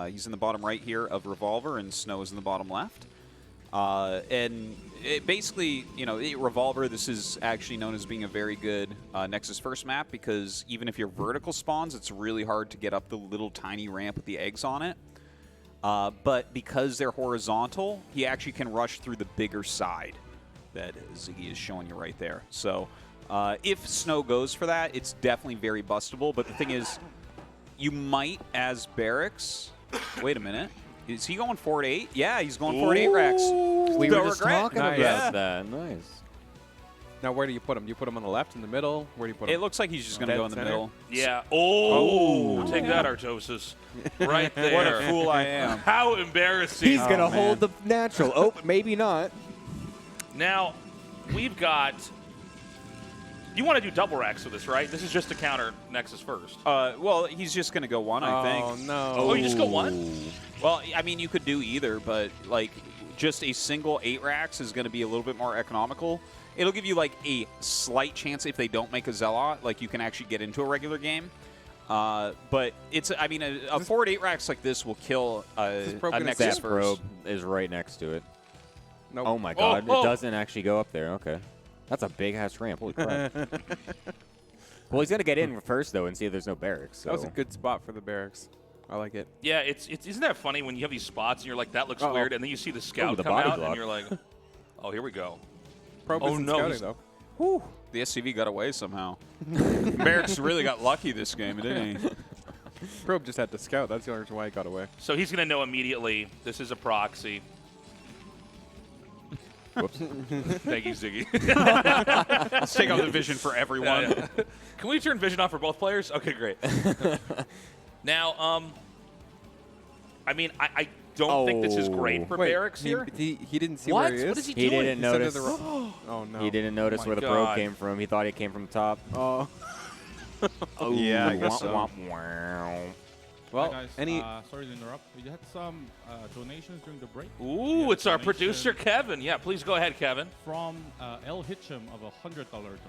He's in the bottom right here of Revolver, and Snow is in the bottom left. And it basically, Revolver, this is actually known as being a very good Nexus first map, because even if you're vertical spawns, it's really hard to get up the little tiny ramp with the eggs on it. But because they're horizontal, he actually can rush through the bigger side that Ziggy is showing you right there. So if Snow goes for that, it's definitely very bustable. But the thing is, you might, as Barracks... Wait a minute. Is he going 4-8? Yeah, he's going 4-8 racks. We No were just regret. talking Nice. about Yeah. that. Nice. Now, where do you put him? Do you put him on the left, in the middle? Where do you put him? It looks like he's just going to Dead go in the center? middle. Yeah. Oh, take that, Artosis. Right there. What a fool I am. How embarrassing. He's going to hold the natural. Oh, maybe not. Now, we've got... You want to do double racks with this, right? This is just to counter Nexus first. Well, he's just going to go one, I think. Oh, no. Oh, you just go one? Well, I mean, you could do either, but, like, just a single 8 racks is going to be a little bit more economical. It'll give you, like, a slight chance if they don't make a Zealot, like, you can actually get into a regular game. But it's, I mean, a 4 8 racks like this will kill a gonna Nexus That first. probe is right next to it. Nope. Oh, my God. oh. It doesn't actually go up there. Okay. That's a big-ass ramp. Holy crap. Well, he's going to get in first, though, and see if there's no barracks. So. That was a good spot for the Barracks. I like it. Yeah, it's isn't that funny when you have these spots and you're like, that looks weird, and then you see the scout the come body out, block. and you're like, oh, here we go. Probe Oh, isn't no, scouting, he's- though. Whew. The SCV got away somehow. Barracks really got lucky this game, didn't he? Probe just had to scout. That's the only reason why he got away. So he's going to know immediately this is a proxy. Whoops. Thank you, Ziggy. Let's take out the vision for everyone. Yeah. Can we turn vision off for both players? Okay, great. Now, I mean, I don't think this is great for Barracks here. He didn't see What? where he is? What is he He doing? didn't He's under notice. the oh, no. He didn't notice my where the God. probe came from. He thought it came from the top. Oh. Oh, Yeah, I guess so. Well, Hi guys, any... sorry to interrupt. We had some donations during the break. Ooh, it's our Donation producer, Kevin. Yeah, please go ahead, Kevin. From L. Hitchum of a $100 donation.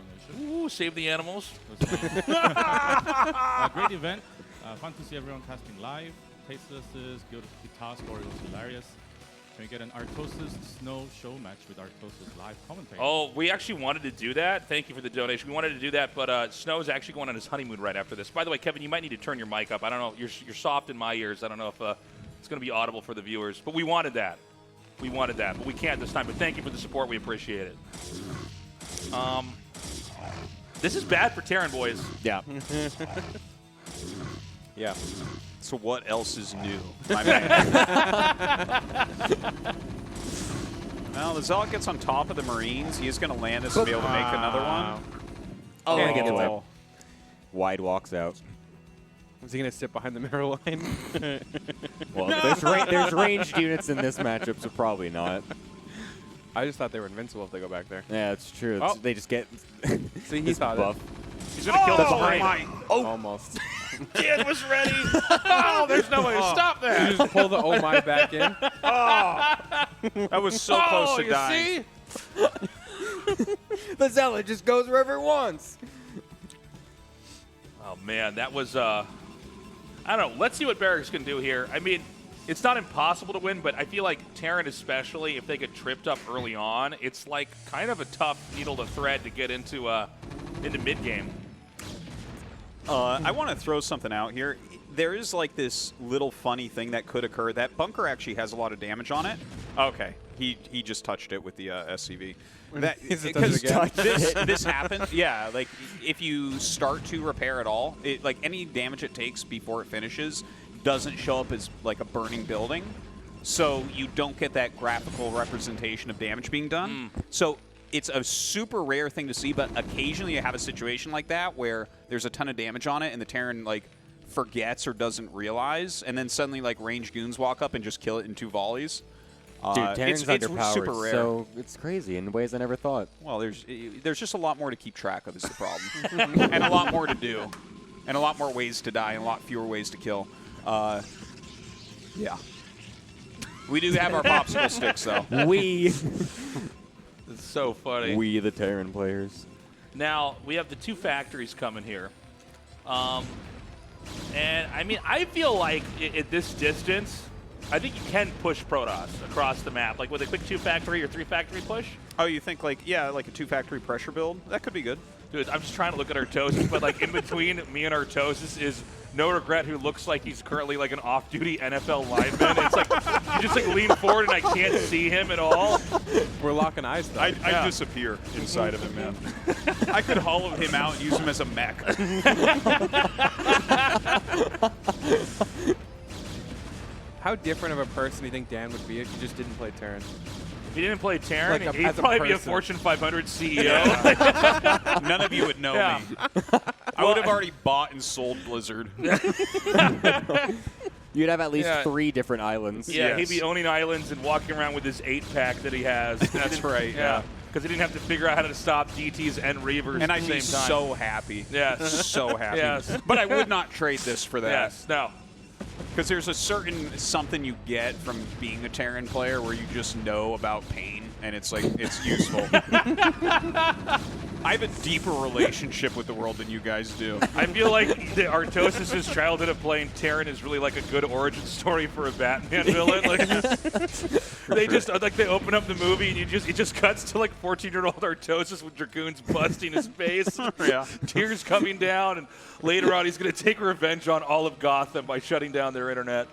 Ooh, save the animals. It was a great event. Fun to see everyone casting live. Tastelesses, good guitar story was hilarious. Can we get an Artosis Snow show match with Artosis live commentary? Oh, we actually wanted to do that. Thank you for the donation. We wanted to do that, but Snow is actually going on his honeymoon right after this. By the way, Kevin, you might need to turn your mic up. I don't know. You're soft in my ears. I don't know if it's going to be audible for the viewers. But we wanted that. We wanted that, but we can't this time. But thank you for the support. We appreciate it. This is bad for Terran, boys. Yeah. Yeah. So what else is new? My man. Well, the Zealot gets on top of the Marines. He's going to land this and be able to make another one. Oh, Yeah, he gets away. Oh. Wide walks out. Was he going to sit behind the mirror line? Well, there's ranged units in this matchup, so probably not. I just thought they were invincible if they go back there. Yeah, it's true. Oh. They just get See, he this thought buff. He's going to kill the Oh, behind. my. Almost. Dan was ready. Oh, there's no way to stop You that. just pull the oh my back in. That was so close to you dying. see? The Zealot just goes wherever it wants. Oh, man, that was, I don't know. Let's see what Barracks can do here. I mean, it's not impossible to win, but I feel like Terran especially, if they get tripped up early on, it's like kind of a tough needle to thread to get into mid-game. I want to throw something out here. There is like this little funny thing that could occur. That bunker actually has a lot of damage on it. Okay, he just touched it with the SCV. That, Is it touched it again? this happens. Yeah, like if you start to repair at all, like any damage it takes before it finishes doesn't show up as like a burning building, so you don't get that graphical representation of damage being done. So it's a super rare thing to see, but occasionally you have a situation like that where there's a ton of damage on it and the Terran like forgets or doesn't realize, and then suddenly like range goons walk up and just kill it in 2 volleys. Dude, Terran's it's underpowered, super rare. so it's crazy in ways I never thought. Well, there's just a lot more to keep track of is the problem, and a lot more to do, and a lot more ways to die, and a lot fewer ways to kill. Yeah. We do have our popsicle sticks, though. We It's so funny. the Terran players. Now, we have the 2 factories coming here. And, I mean, I feel like at this distance, I think you can push Protoss across the map. Like with a quick 2-factory or 3-factory push. Oh, you think like, yeah, like a 2-factory pressure build? That could be good. Dude, I'm just trying to look at Artosis, but like in between me and Artosis is No Regret, who looks like he's currently like an off-duty NFL lineman. It's like you just like lean forward and I can't see him at all. We're locking eyes, though. I disappear inside of him, man. I could hollow him out and use him as a mech. How different of a person do you think Dan would be if you just didn't play Terran? If he didn't play Terran, Like he'd as a probably be a person. Fortune 500 CEO. None of you would know Yeah. me. I would have already bought and sold Blizzard. You'd have at least Yeah. 3 different islands. Yeah, Yes. he'd be owning islands and walking around with his 8-pack that he has. That's right, yeah. Because he didn't have to figure out how to stop DTs and Reavers And at I'd the be same time. so happy. Yes. So happy. Yes. But I would not trade this for that. Yes, no. Because there's a certain something you get from being a Terran player where you just know about pain, and it's like, it's useful. I have a deeper relationship with the world than you guys do. I feel like the Artosis' childhood of playing Terran is really like a good origin story for a Batman villain. Like, they just like they open up the movie and it just cuts to like 14-year-old Artosis with dragoons busting his face, Yeah. tears coming down, and later on he's gonna take revenge on all of Gotham by shutting down their internet.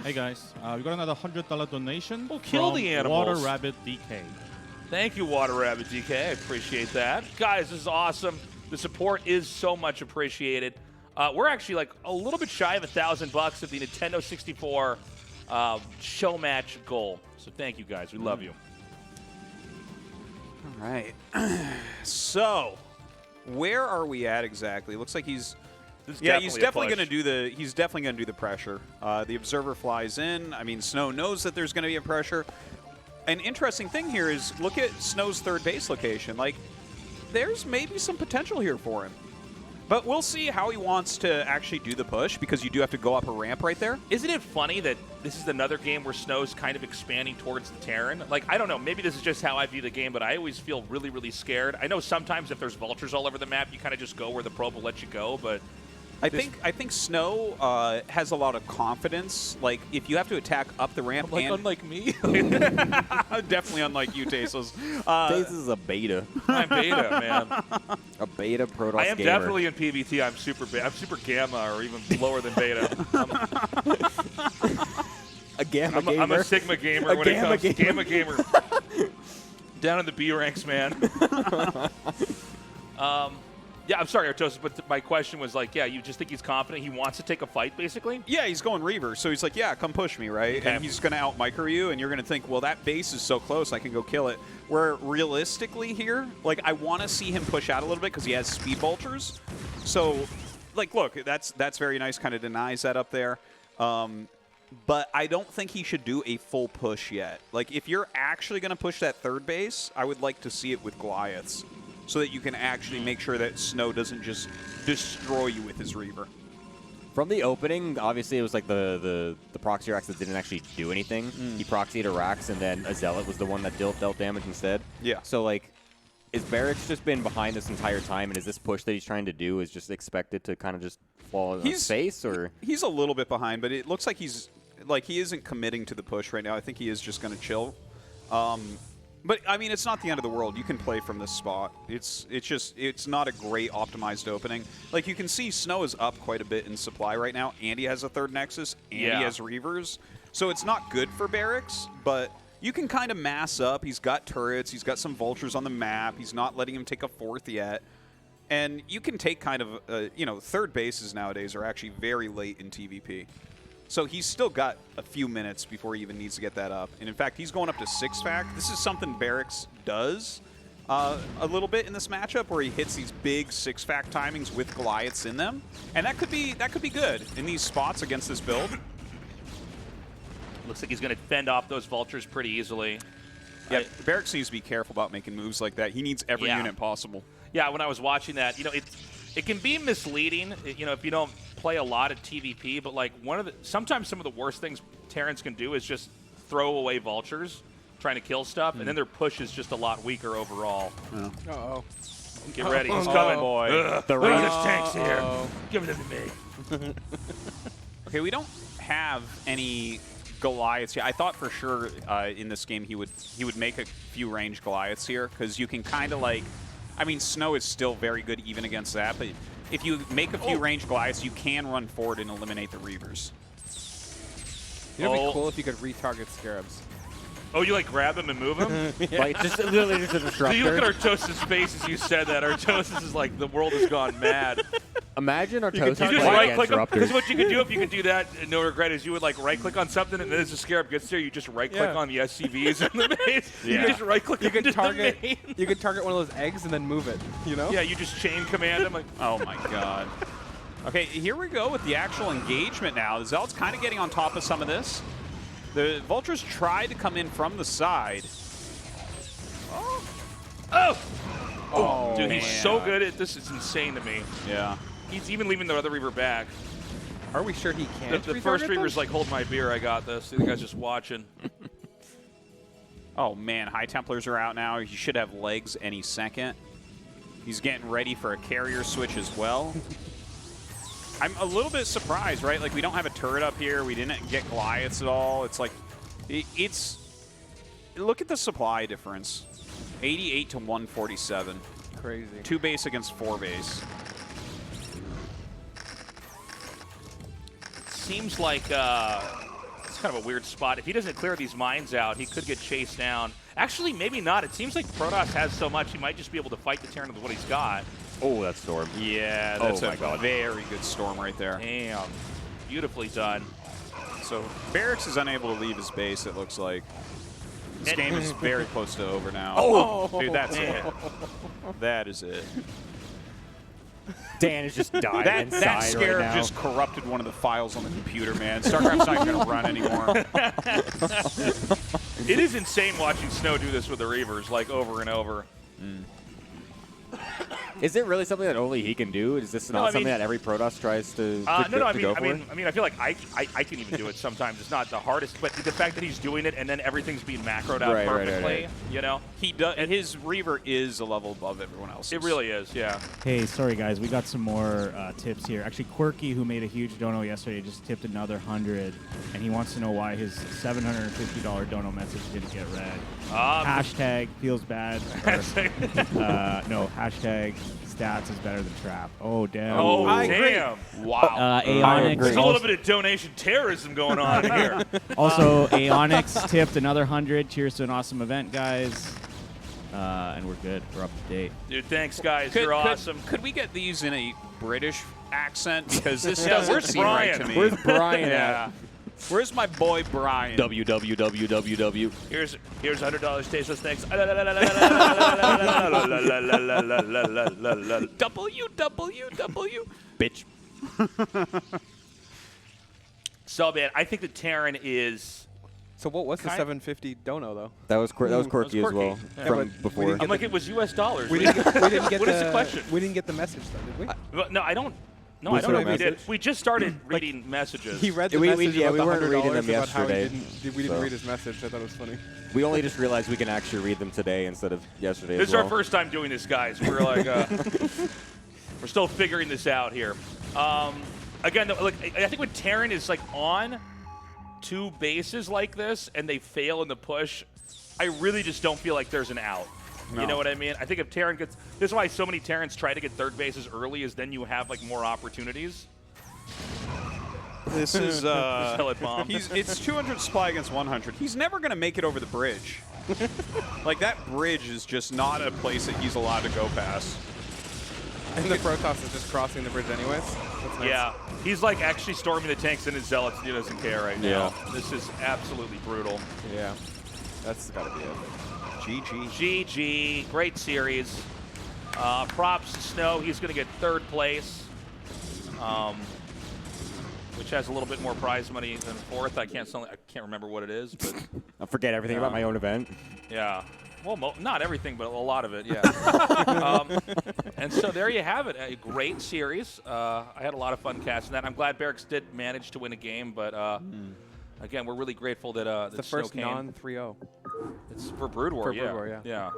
Hey guys, we got another $100 donation. Oh, kill from the animals. Water Rabbit DK. Thank you, Water Rabbit DK. I appreciate that. Guys, this is awesome. The support is so much appreciated. We're actually like a little bit shy of $1,000 of the Nintendo 64 show match goal. So thank you, guys. We love you. All right. So, where are we at exactly? Looks like he's This is he's definitely a going push. to do the pressure. The observer flies in. I mean, Snow knows that there's going to be a pressure. An interesting thing here is look at Snow's 3rd base location. Like, there's maybe some potential here for him. But we'll see how he wants to actually do the push, because you do have to go up a ramp right there. Isn't it funny that this is another game where Snow's kind of expanding towards the Terran? Like, I don't know, maybe this is just how I view the game, but I always feel really, really scared. I know sometimes if there's vultures all over the map, you kind of just go where the probe will let you go, but I think Snow has a lot of confidence. Like, if you have to attack up the ramp, and unlike me. definitely unlike you, Tasteless. This is a beta. I'm beta, man. A beta Protoss I am gamer. definitely in PvT. I'm super gamma, or even lower than beta. a gamma gamer. I'm a Sigma gamer A when gamma it comes gamer. gamma gamer. Down in the B ranks, man. Yeah, I'm sorry, Artosis, but my question was like, yeah, you just think he's confident? He wants to take a fight, basically? Yeah, he's going Reaver, so he's like, yeah, come push me, right? Okay. And he's going to out-micro you, and you're going to think, well, that base is so close, I can go kill it. Where realistically here, like, I want to see him push out a little bit because he has speed vultures. So, like, look, that's very nice, kind of denies that up there. But I don't think he should do a full push yet. Like, if you're actually going to push that 3rd base, I would like to see it with Goliaths. so that you can actually make sure that Snow doesn't just destroy you with his Reaver. From the opening, obviously it was like the proxy Rax that didn't actually do anything. He proxied a Rax, and then a Zealot was the one that dealt damage instead. Yeah. So like, is Barracks just been behind this entire time, and is this push that he's trying to do is just expected to kind of just fall on his face, or? He's a little bit behind, but it looks like he isn't committing to the push right now. I think he is just going to chill. But I mean, it's not the end of the world. You can play from this spot. It's not a great optimized opening. Like, you can see Snow is up quite a bit in supply right now. Andy has a third Nexus. Andy has Reavers. So it's not good for Barracks, but you can kind of mass up. He's got turrets. He's got some vultures on the map. He's not letting him take a fourth yet. And you can take kind of, third bases nowadays are actually very late in TVP. So he's still got a few minutes before he even needs to get that up. And in fact, he's going up to 6-fac. This is something Barracks does a little bit in this matchup, where he hits these big 6-fac timings with Goliaths in them. And that could be good in these spots against this build. Looks like he's going to fend off those vultures pretty easily. Yeah, Barracks needs to be careful about making moves like that. He needs every unit possible. Yeah, when I was watching that, it can be misleading, if you don't play a lot of TVP, but like sometimes some of the worst things Terrans can do is just throw away vultures trying to kill stuff, and then their push is just a lot weaker overall. Uh-oh. Get ready, he's coming. Boy. The Rangers tanks here. Give it to me. Okay, we don't have any Goliaths here. I thought for sure in this game he would make a few ranged Goliaths here, because you can kind of like, I mean, Snow is still very good even against that, but if you make a few ranged Goliaths, you can run forward and eliminate the Reavers. You know, it'd be cool if you could retarget Scarabs. Oh, you like grab him and move him? Like, just literally just a disruptor. So you look at Artosis' face as you said that. Artosis is like, the world has gone mad. Imagine Artosis You just playing right-click against him. Because Disruptors. what you could do if you could do that, no regret, is you would like right-click on something, and then as the Scarab gets there, you just right-click on the SCVs in the base. You just right-click You could into target. the main. You could target one of those eggs and then move it. You know? Yeah, you just chain command him. Like, Oh my god. Okay, here we go with the actual engagement now. The Zealot's kind of getting on top of some of this. The Vultures tried to come in from the side. oh, dude, he's man. so good at this. It's insane to me. Yeah. He's even leaving the other Reaver back. Are we sure he can't? The first retarget Reaver's them? like, hold my beer, I got this. The guy's just watching. Oh man, High Templars are out now. He should have legs any second. He's getting ready for a carrier switch as well. I'm a little bit surprised, right? Like, we don't have a turret up here. We didn't get Goliaths at all. It's like, look at the supply difference. 88 to 147. Crazy. 2 base against 4 base. Seems like it's kind of a weird spot. If he doesn't clear these mines out, he could get chased down. Actually, maybe not. It seems like Protoss has so much, he might just be able to fight the Terran with what he's got. Oh, that storm. Yeah, that's Oh a my God. very good storm right there. Damn. Beautifully done. So Barracks is unable to leave his base, it looks like. This game is very close to over now. Oh! Dude, that's Man. it. That is it. Dan is just dying That inside Scarab right now. just corrupted one of the files on the computer, man. StarCraft's not going to run anymore. It is insane watching Snow do this with the Reavers, like, over and over. Is it really something that only he can do? Is this not I mean- something that every Protoss tries to I go for? mean, I feel like I can even do it sometimes. It's not the hardest, but the fact that he's doing it and then everything's being macroed out Right, right, perfectly, right. you know? He does. His Reaver is a level above everyone else. It really is, yeah. Hey, sorry guys, we got some more tips here. Actually, Quirky, who made a huge dono yesterday, just tipped another 100, and he wants to know why his $750 dono message didn't get read. Hashtag feels bad. Or, no, hashtag stats is better than trap. Oh, damn. Oh, I agree. damn. Wow. Aonix There's a little bit of donation terrorism going on here. also, Aonix tipped another 100. Cheers to an awesome event, guys. And we're good. We're up to date. Dude, thanks, guys. You're awesome. Could we get these in a British accent? Because this Yeah, doesn't where's seem right Brian? to me. Where's Brian Yeah. at? Where's my boy Brian? www. Here's $100 tasteless. Thanks. www. Bitch. So, man, I think the Terran is So what was the Kind- 750 dono though? That was quirky as quirky. well Yeah. from but we before. didn't I'm like, it was US dollars. We didn't get What the, is the question? We didn't get the message though, did we? Well, no, I don't. No, Was I don't know there if a we did. message? We just started reading messages. He read the We- message yeah, about we the weren't reading $100 them about how yesterday, we didn't so. read his message. I thought it was funny. We only just realized we can actually read them today instead of yesterday. This as is well. our first time doing this, guys. We're like, we're still figuring this out here. Again, like, I think when Terran is like on 2 bases like this and they fail in the push, I really just don't feel like there's an out. No. You know what I mean? I think if Terran gets, this is why so many Terrans try to get 3rd bases early, is then you have like more opportunities. This is Pellet bomb. it's 200 supply against 100. He's never going to make it over the bridge. Like, that bridge is just not a place that he's allowed to go past. And the Protoss is just crossing the bridge anyways. That's nice. Yeah, he's like actually storming the tanks and his zealots. He doesn't care right now. Yeah. This is absolutely brutal. Yeah. That's got to be it. GG. GG, great series. Props to Snow. He's going to get 3rd place, which has a little bit more prize money than 4th. I can't remember what it is, but I forget everything about my own event. yeah. Well, not everything, but a lot of it, yeah. And so there you have it. A great series. I had a lot of fun casting that. I'm glad Barracks did manage to win a game, but again, we're really grateful that It's the Snow first came. non-3-0. It's for Brood War, For yeah. Brood War, yeah. Yeah.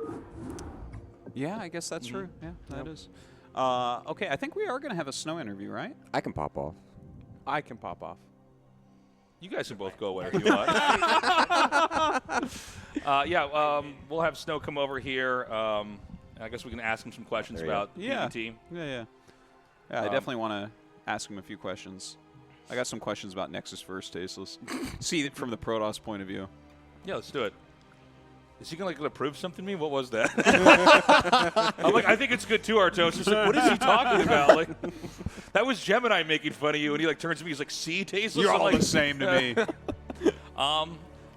Yeah, I guess that's true. Yeah, that is. Okay, I think we are going to have a Snow interview, right? I can pop off. I can pop off. You guys can both go wherever you want. We'll have Snow come over here. I guess we can ask him some questions There you go. about PBT. Yeah, I definitely want to ask him a few questions. I got some questions about Nexus first, Tasteless. See it from the Protoss point of view. Yeah, let's do it. Is he gonna prove something to me? What was that? I'm like, I think it's good too, Artos. He's like, what is he talking about? Like, that was Gemini making fun of you, and he like turns to me. He's like, "See, Tasteless." You're I'm all like, the same to me.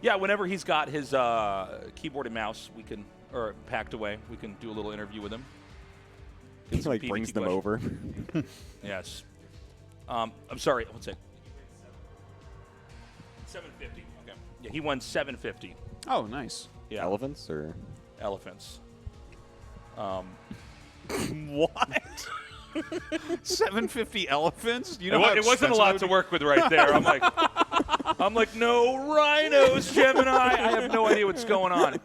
Yeah, whenever he's got his keyboard and mouse, we can, or packed away, we can do a little interview with him. Get He some like PBT brings them questions. over. Yes. I'm sorry. What's it? 750. Okay. Yeah, he won 750. Oh, nice. Yeah. Elephants or Elephants. What? 750 elephants? You know It how wasn't a expensive lot that to would work with right there. I'm like, no rhinos, Gemini. I have no idea what's going on.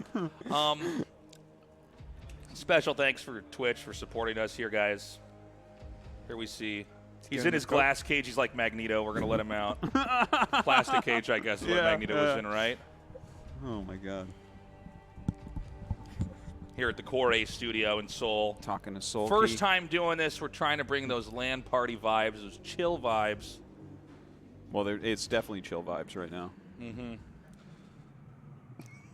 Special thanks for Twitch for supporting us here, guys. Here we see. He's in his glass cage. He's like Magneto. We're going to let him out. Plastic cage, I guess, is what Magneto was in, right? be? Oh, my God. Here at the Core A studio in Seoul. Talking to Soul. First time doing this. We're trying to bring those LAN party vibes, those chill vibes. Well, it's definitely chill vibes right now. Mm-hmm.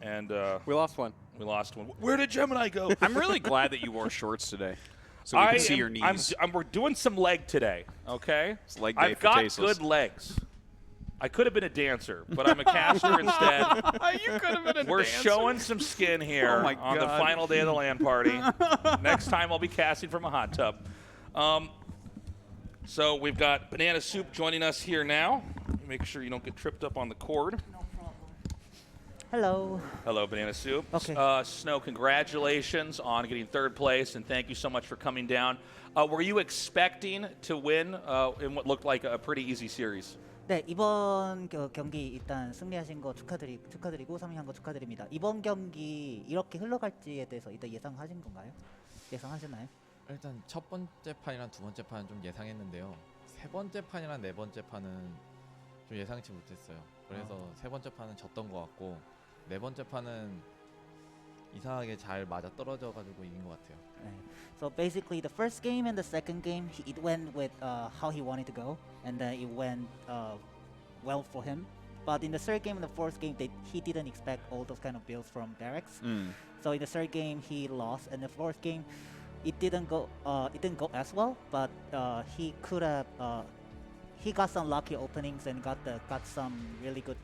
And We lost one. we lost one. Where did Gemini go? I'm really glad that you wore shorts today, so we can see your knees. We're doing some leg today, okay? It's leg day I've for got Tasteless. good legs. I could have been a dancer, but I'm a caster instead. You could have been a We're dancer. showing some skin here Oh my on the God. final day of the LAN party. Next time I'll be casting from a hot tub. So we've got Banana Soup joining us here now. Make sure you don't get tripped up on the cord. Hello. Hello, Banana Soup. Okay. Snow, congratulations on getting 3rd place, and thank you so much for coming down. Were you expecting to win in what looked like a pretty easy series? 네, 이번 경기 일단 승리하신 거 축하드리고 3위한 거 축하드립니다. 이번 경기 이렇게 흘러갈지에 대해서 일단 예상하신 건가요? 예상하셨나요? 일단 첫 번째 판이랑 두 번째 판은 좀 예상했는데요. 세 번째 판이랑 네 번째 판은 좀 예상치 못했어요. 그래서 세 번째 판은 졌던 것 같고 네 번째 판은 이상하게 잘 맞아 떨어져가지고 이긴 것 같아요. 네. So basically, the first game and the second game, it went with how he wanted to go, and it went well for him. But in the third game and the fourth game, he didn't expect all those kind of builds from Barracks. So in the third game, he lost, and the fourth game, it didn't go as well. But he could have he got some lucky openings and got some really good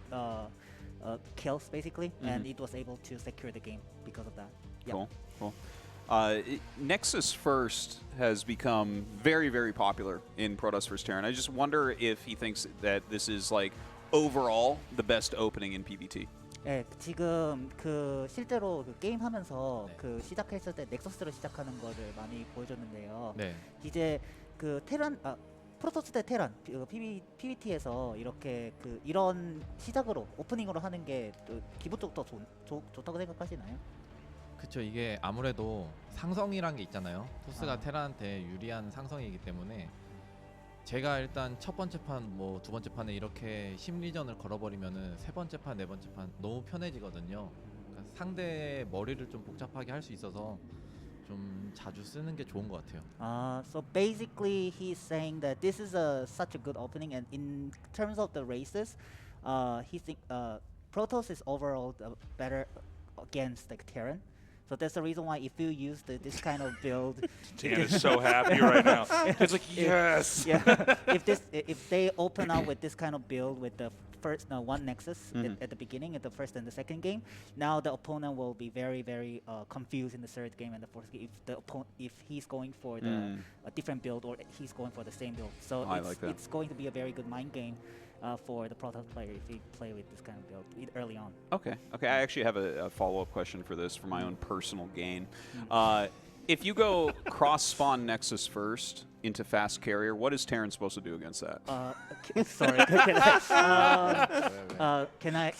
kills basically, and it was able to secure the game because of that. Yeah. Cool. Nexus First has become very, very popular in Protoss vs. Terran. I just wonder if he thinks that this is like overall the best opening in PBT. 예, 지금 그 실제로 그 게임 하면서 네. 그 시작했을 때 넥서스로 시작하는 거를 많이 보여줬는데요. 네. 이제 그 프로토스 대 테란 PBT에서 이렇게 그 이런 시작으로 오프닝으로 하는 게 또 기본적으로 더 좋다고 생각하시나요? 그쵸. 이게 아무래도 상성이란 게 있잖아요. 토스가 아. 테란한테 유리한 상성이기 때문에 제가 일단 첫 번째 판, 뭐 두 번째 판에 이렇게 심리전을 걸어버리면은 세 번째 판, 네 번째 판 너무 편해지거든요. 그러니까 상대의 머리를 좀 복잡하게 할 수 있어서 좀 자주 쓰는 게 좋은 것 같아요. So basically, he's saying that this is such a good opening, and in terms of the races, he think Protoss is overall better against like Terran. So that's the reason why if you use this kind of build, Dan is so happy right now. It's like, yes. yeah, if they open up with this kind of build with the first one Nexus at the beginning, at the first and the second game, now the opponent will be very confused in the third game and the fourth game if he's going for a different build or he's going for the same build. So I like that. it's going to be a very good mind game for the Protoss player if he play with this kind of build early on. Okay. I actually have a follow-up question for this for my own personal gain. If you go cross-spawn Nexus first into fast carrier, what is Terran supposed to do against that? Sorry,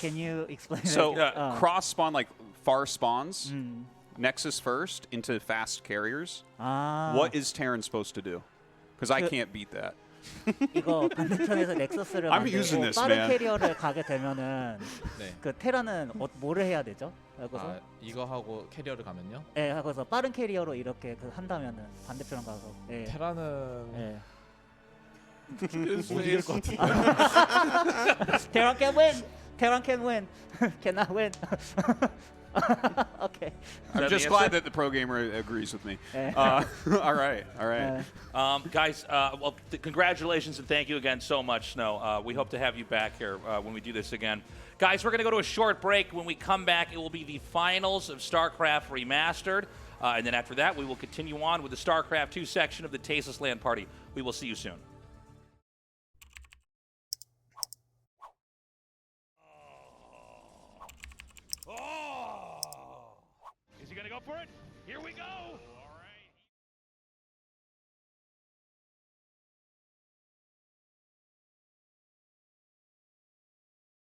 can you explain? So that? cross-spawn, like far spawns, Nexus first into fast carriers. What is Terran supposed to do? Because I can't beat that. 이거 반대편에서 넥서스를 I'm using 만들고 this, 빠른 man. 캐리어를 가게 되면은 네. 그 테라는 뭐를 해야 되죠? 하고서 아, 이거 하고 캐리어를 가면요. 예, 하고서 빠른 캐리어로 이렇게 그 한다면은 반대편 가서 예. 테란은 예. 못 이길 것 같은데. Terran can win. Terran can win. Cannot win. Okay. I'm that just the glad answer? that the pro gamer agrees with me. Eh. All right. Guys, well, congratulations and thank you again so much, Snow. We hope to have you back here when we do this again. Guys, we're going to go to a short break. When we come back, it will be the finals of StarCraft Remastered. And then after that, we will continue on with the StarCraft 2 section of the Tasteless LAN party. We will see you soon.